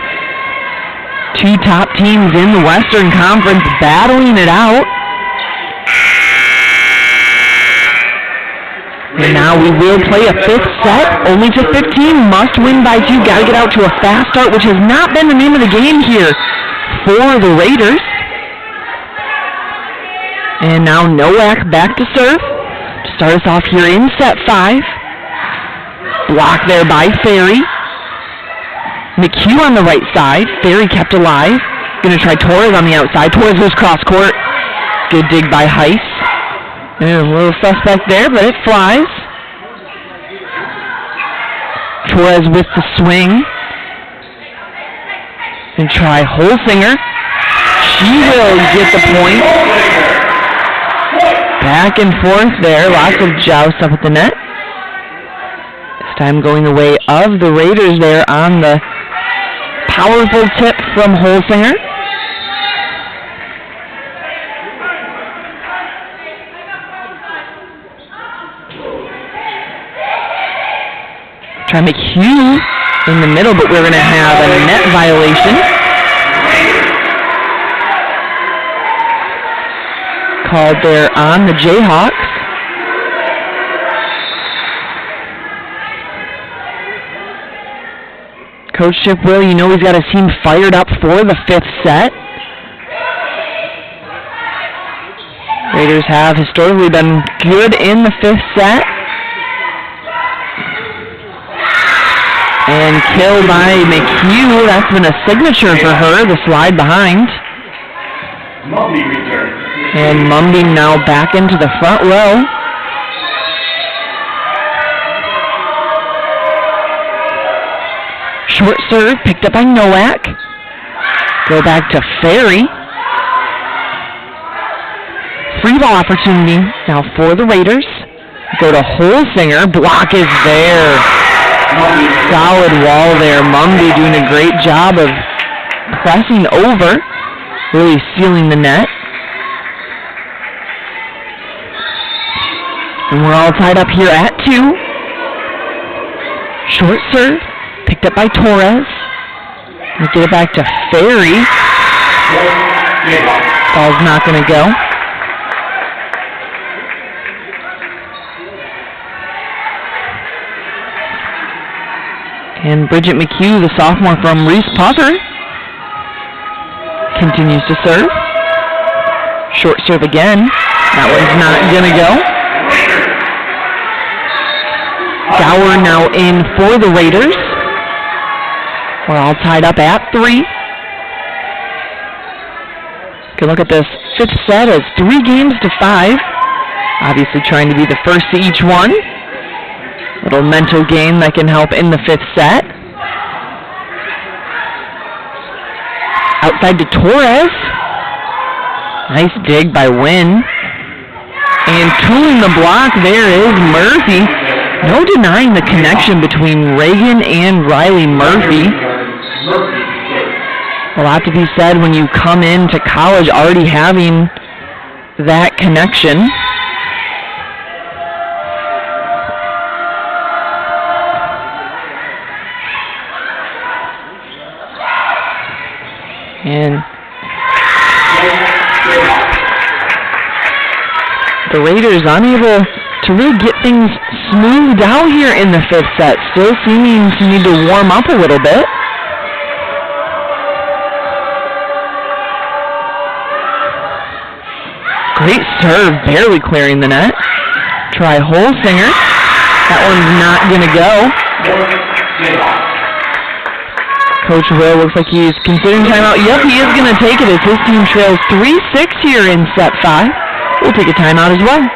[SPEAKER 1] two top teams in the Western Conference battling it out. And now we will play a 5th set, only to 15, must win by 2. Got to get out to a fast start, which has not been the name of the game here for the Raiders. And now Nowak back to serve to start us off here in set 5. Block there by Ferry. McHugh on the right side. Ferry kept alive. Going to try Torres on the outside. Torres goes cross court. Good dig by Heiss. A little suspect there, but it flies. Torres with the swing. And try Holsinger. She will get the point. Back and forth there. Lots of joust up at the net. This time going the way of the Raiders there on the powerful tip from Holsinger. Try McHugh in the middle, but we're going to have a net violation. Called there on the Jayhawks. Coach Chip Will, you know he's got his team fired up for the 5th set. Raiders have historically been good in the 5th set. And kill by McHugh. That's been a signature for her, the slide behind.
[SPEAKER 2] Mumby return.
[SPEAKER 1] And Mumby now back into the front row. Short serve picked up by Nowak. Go back to Ferry. Free ball opportunity now for the Raiders. Go to Holsinger. Block is there. Solid wall there. Mumby doing a great job of pressing over, really sealing the net. And we're all tied up here at 2. Short serve, picked up by Torres. We get it back to Ferry. Ball's not going to go. And Bridget McHugh, the sophomore from Reese Potter, continues to serve. Short serve again. That one's not going to go. Gower now in for the Raiders. We're all tied up at 3. You can look at this 5th set as 3 games to 5. Obviously trying to be the first to each one. Little mental game that can help in the 5th set. Outside to Torres. Nice dig by Wynn. And tooling the block there is Murphy. No denying the connection between Reagan and Riley Murphy. A lot to be said when you come into college already having that connection. And the Raiders unable to really get things smoothed out here in the 5th set. Still seeming to need to warm up a little bit. Great serve, barely clearing the net. Try Holsinger. That one's not going to go. Coach Will looks like he's considering timeout. Yep, he is going to take it as his team trails 3-6 here in set 5. We'll take a timeout as well.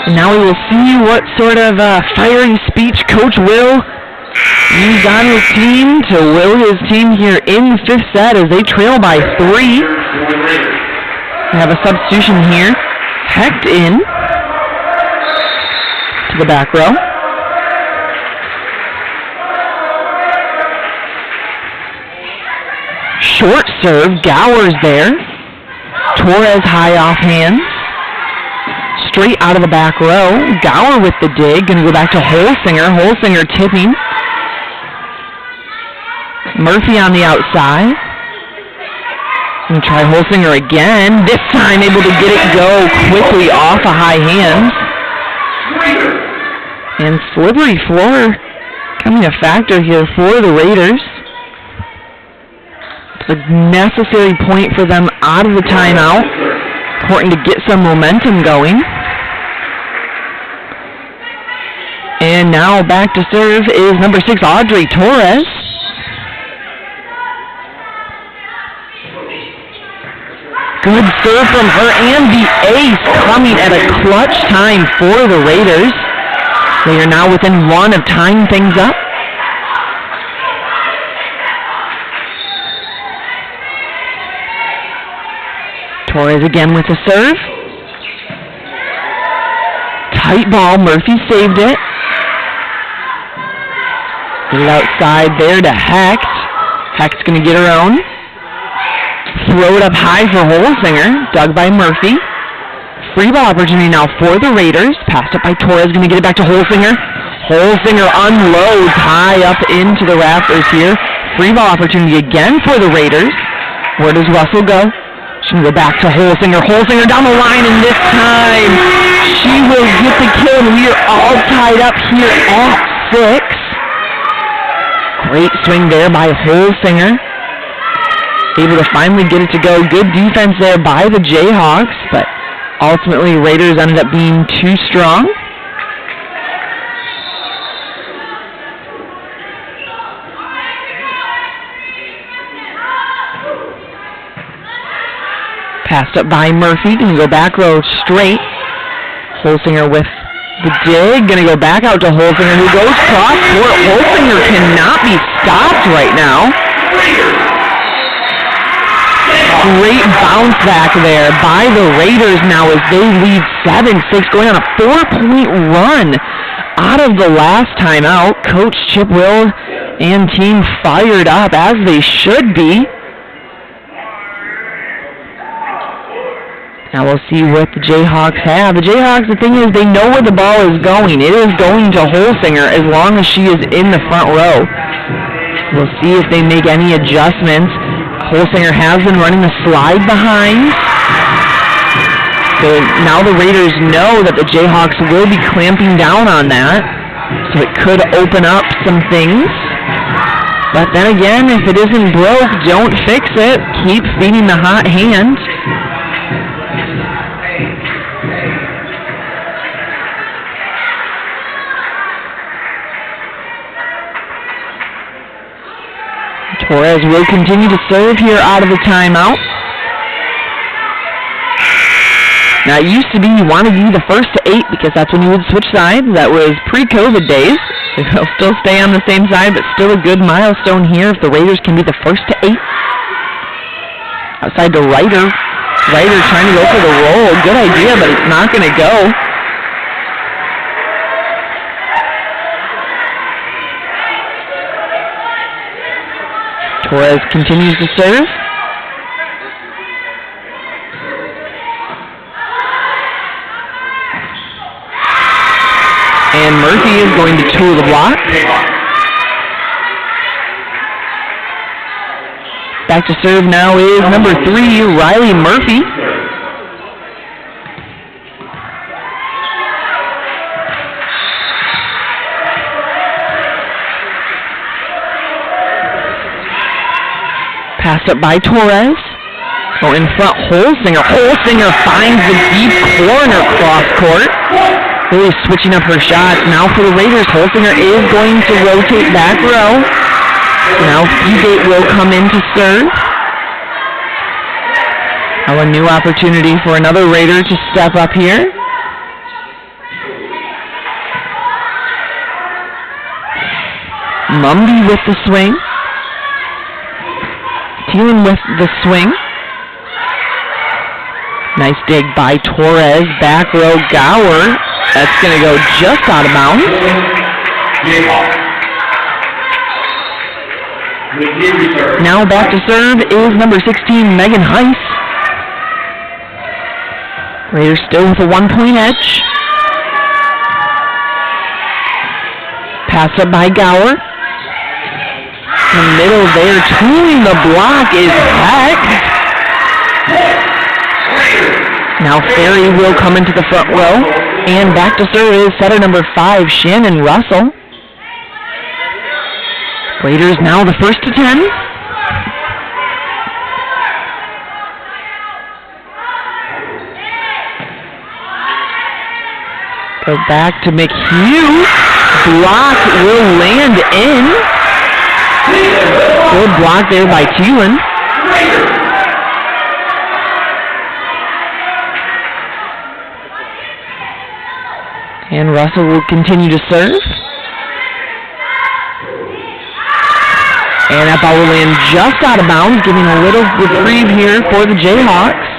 [SPEAKER 1] And now we will see what sort of fiery speech Coach Will use on his team to will his team here in the 5th set as they trail by 3. We have a substitution here. Hecht in to the back row. Short serve, Gower's there. Torres high off hands. Straight out of the back row. Gower with the dig. Going to go back to Holsinger. Holsinger tipping. Murphy on the outside. Going to try Holsinger again. This time able to get it go quickly off of high hands. And slippery floor coming a factor here for the Raiders. It's a necessary point for them out of the timeout. Important to get some momentum going. And now back to serve is number 6, Audrey Torres. Good serve from her, and the ace coming at a clutch time for the Raiders. They are now within 1 of tying things up. Torres again with the serve. Tight ball, Murphy saved it. Get it outside there to Hecht. Hecht's going to get her own. Throw it up high for Holsinger, dug by Murphy. Free ball opportunity now for the Raiders. Passed up by Torres, going to get it back to Holsinger. Holsinger unloads high up into the rafters here. Free ball opportunity again for the Raiders. Where does Russell go? She's going to go back to Holsinger. Holsinger down the line, and this time she will get the kill. We are all tied up here at 6. Great swing there by Holsinger. Able to finally get it to go. Good defense there by the Jayhawks, but ultimately Raiders ended up being too strong. Passed up by Murphy. Going to go back row straight. Holsinger with the dig. Going to go back out to Holsinger, who goes cross court. Holsinger cannot be stopped right now. Great bounce back there by the Raiders now as they lead 7-6, going on a 4-point run out of the last timeout. Coach Chip Will and team fired up, as they should be. Now we'll see what the Jayhawks have. The Jayhawks, the thing is, they know where the ball is going. It is going to Holsinger as long as she is in the front row. We'll see if they make any adjustments. Holsinger has been running the slide behind. So now the Raiders know that the Jayhawks will be clamping down on that. So it could open up some things. But then again, if it isn't broke, don't fix it. Keep feeding the hot hand. Torres will continue to serve here out of the timeout. Now it used to be you wanted to be the first to 8 because that's when you would switch sides. That was pre-COVID days. They'll still stay on the same side, but still a good milestone here if the Raiders can be the first to 8. Outside to Ryder. Ryder trying to go for the roll. Good idea, but it's not going to go. Torres continues to serve. And Murphy is going to tool the block. Back to serve now is number 3, Riley Murphy. Passed up by Torres. So in front, Holsinger. Holsinger finds the deep corner cross court. Really switching up her shots. Now for the Raiders, Holsinger is going to rotate back row. So now Fugate will come in to serve. Now a new opportunity for another Raider to step up here. Mumby with the swing. Thielen with the swing. Nice dig by Torres. Back row Gower. That's going to go just out of bounds. Now back to serve is number 16, Megan Heiss. Raiders still with a 1-point edge. Pass up by Gower. In the middle there, tooling the block is Hecht. Now Ferry will come into the front row. And back to serve is setter number 5, Shannon Russell. Raiders now the first to 10. Go back to McHugh. Block will land in. Good block there by Thielen. And Russell will continue to serve. And that ball will land just out of bounds, giving a little reprieve here for the Jayhawks.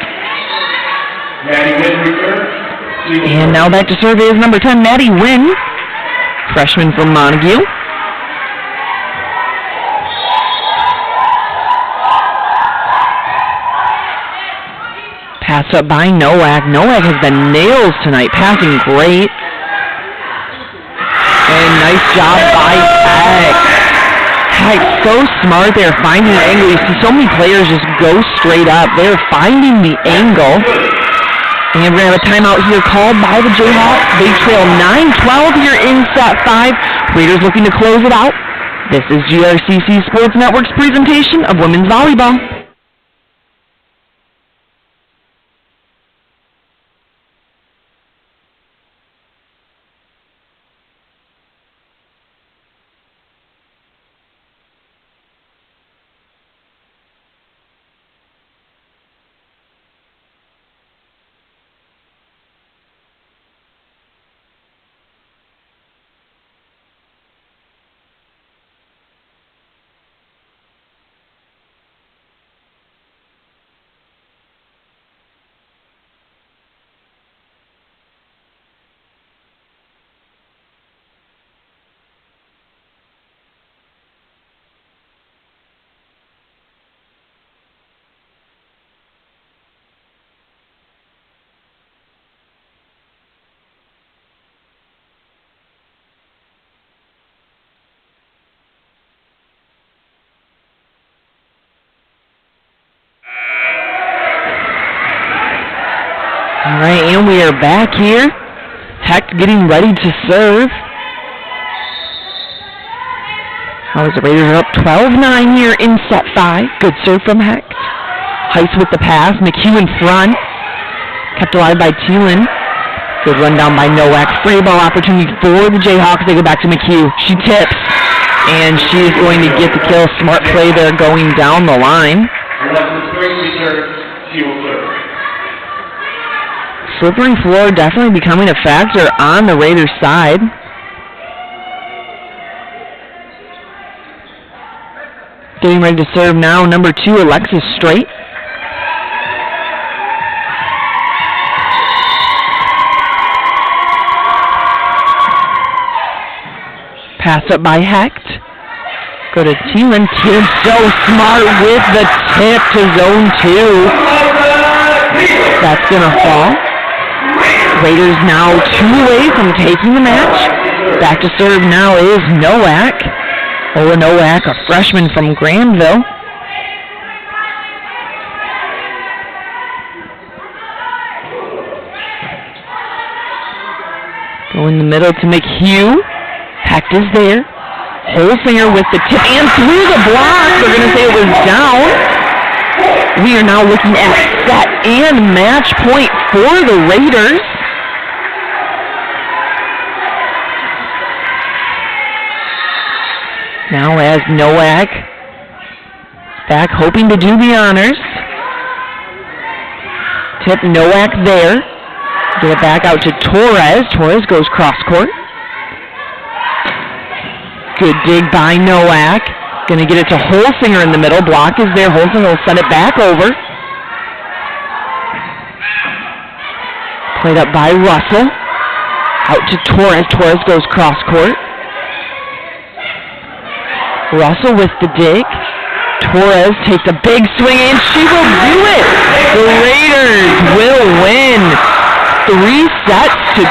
[SPEAKER 1] And now back to serve is number 10, Maddie Wynn, freshman from Montague. Pass up by Nowak. Nowak has been nails tonight, passing great. And nice job by Hecht. Hecht, so smart there, finding the angle. You see so many players just go straight up. They're finding the angle. And we're going to have a timeout here called by the Jayhawks. They trail 9-12 here in set 5. Raiders looking to close it out. This is GRCC Sports Network's presentation of women's volleyball. All right, and we are back here. Hecht getting ready to serve. As the Raiders are up 12-9 here in set 5. Good serve from Hecht. Heiss with the pass. McHugh in front. Kept alive by Thielen. Good run down by Nowak. Free ball opportunity for the Jayhawks. They go back to McHugh. She tips, and she is going to get the kill. Smart play there going down the line. Slippery floor definitely becoming a factor on the Raiders' side. Getting ready to serve now, number 2, Alexis Straight. Pass up by Hecht. Go to Thielen. Thielen so smart with the tip to zone 2. That's going to fall. Raiders now 2 away from taking the match. Back to serve now is Nowak. Ola Nowak, a freshman from Granville. Go in the middle to McHugh. Hecht is there. Holsinger with the tip and through the block. They're going to say it was down. We are now looking at set and match point for the Raiders. Now as Nowak back hoping to do the honors. Tip Nowak there. Get it back out to Torres. Torres goes cross court. Good dig by Nowak. Going to get it to Holsinger in the middle. Block is there. Holsinger will send it back over. Played up by Russell. Out to Torres. Torres goes cross court. Russell with the dig. Torres takes a big swing and she will do it. The Raiders will win 3 sets to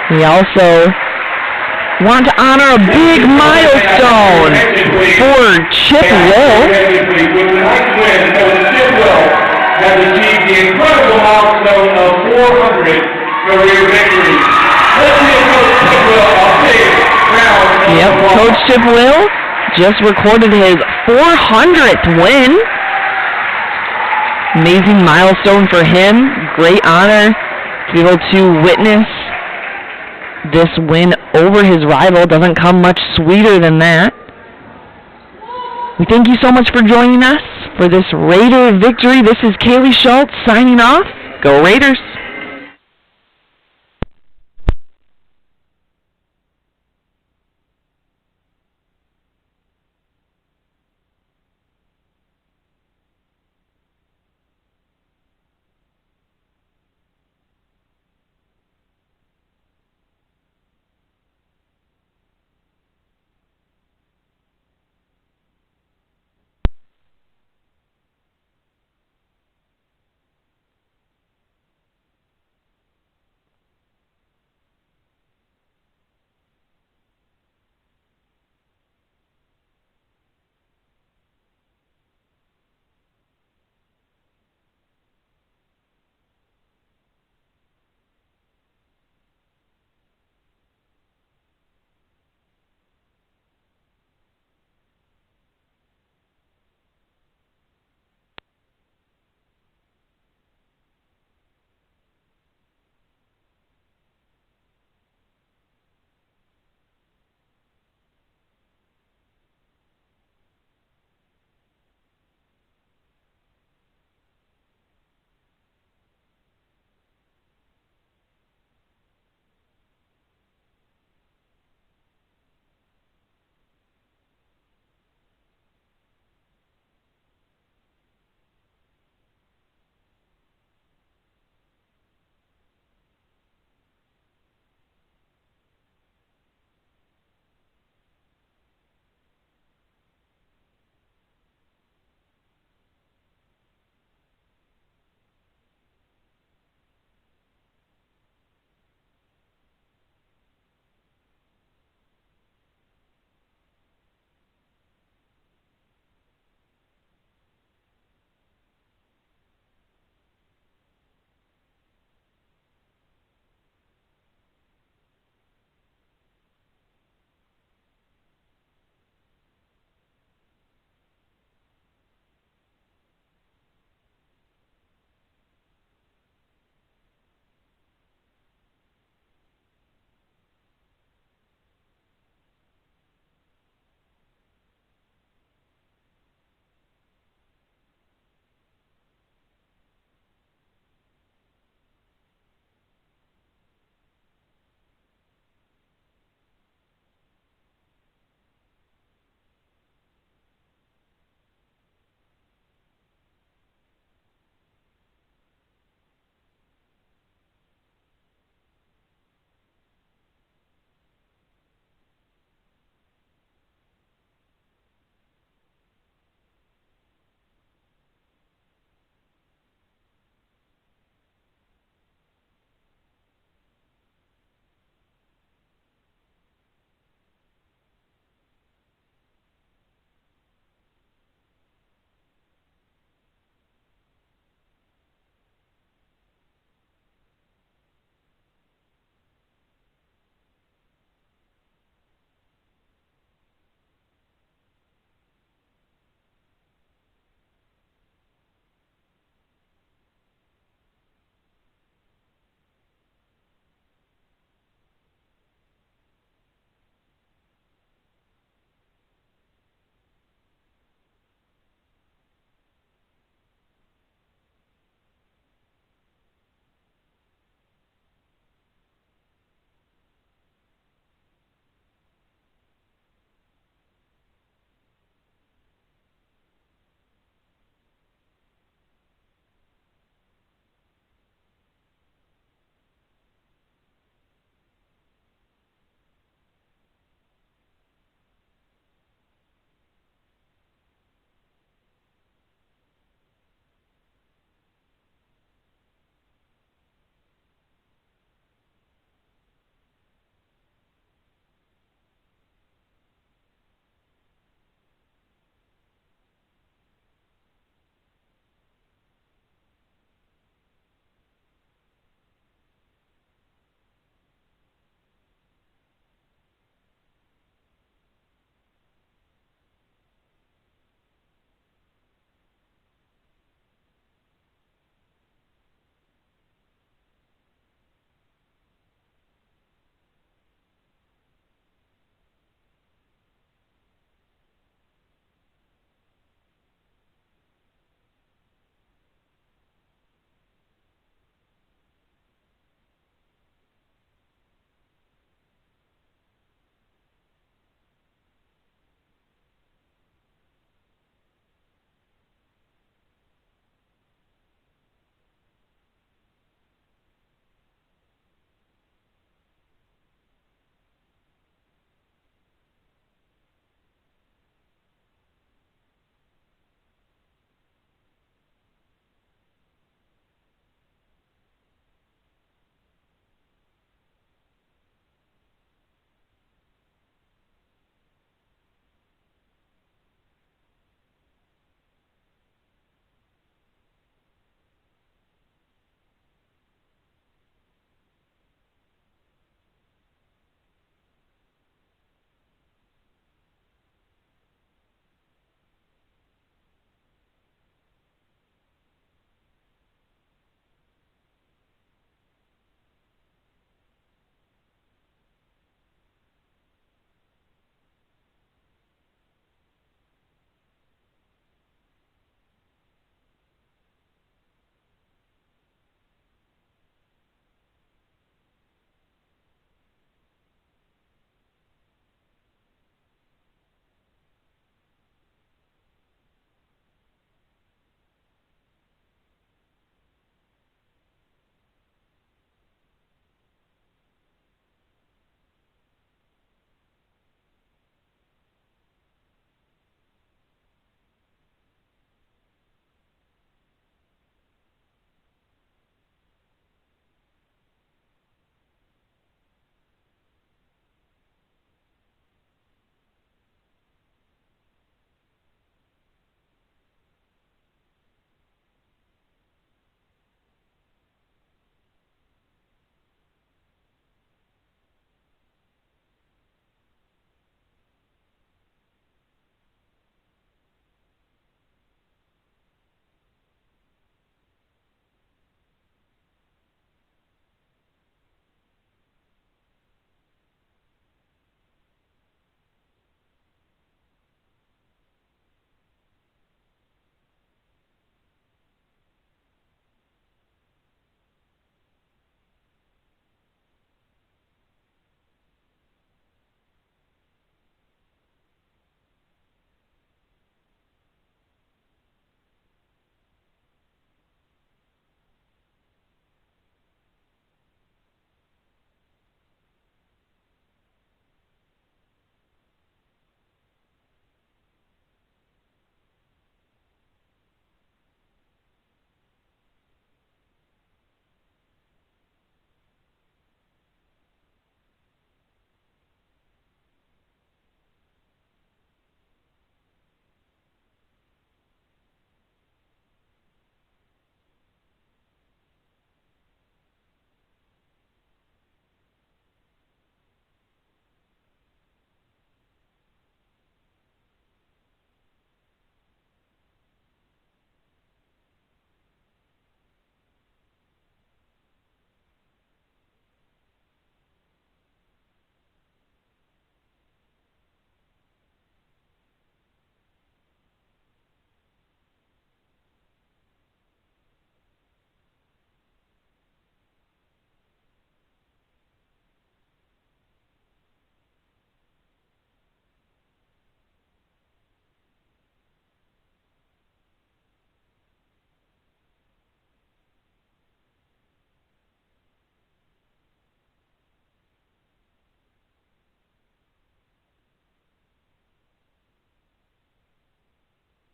[SPEAKER 1] 2. We also want to honor a big milestone for Chip Will.
[SPEAKER 2] Has achieved the incredible milestone of 400 career victories. Let's give Coach Chip Will a big round of applause.
[SPEAKER 1] Coach Chip Will just recorded his 400th win. Amazing milestone for him. Great honor to be able to witness this win over his rival. Doesn't come much sweeter than that. We thank you so much for joining us for this Raider victory. This is Kaylee Schultz signing off. Go Raiders!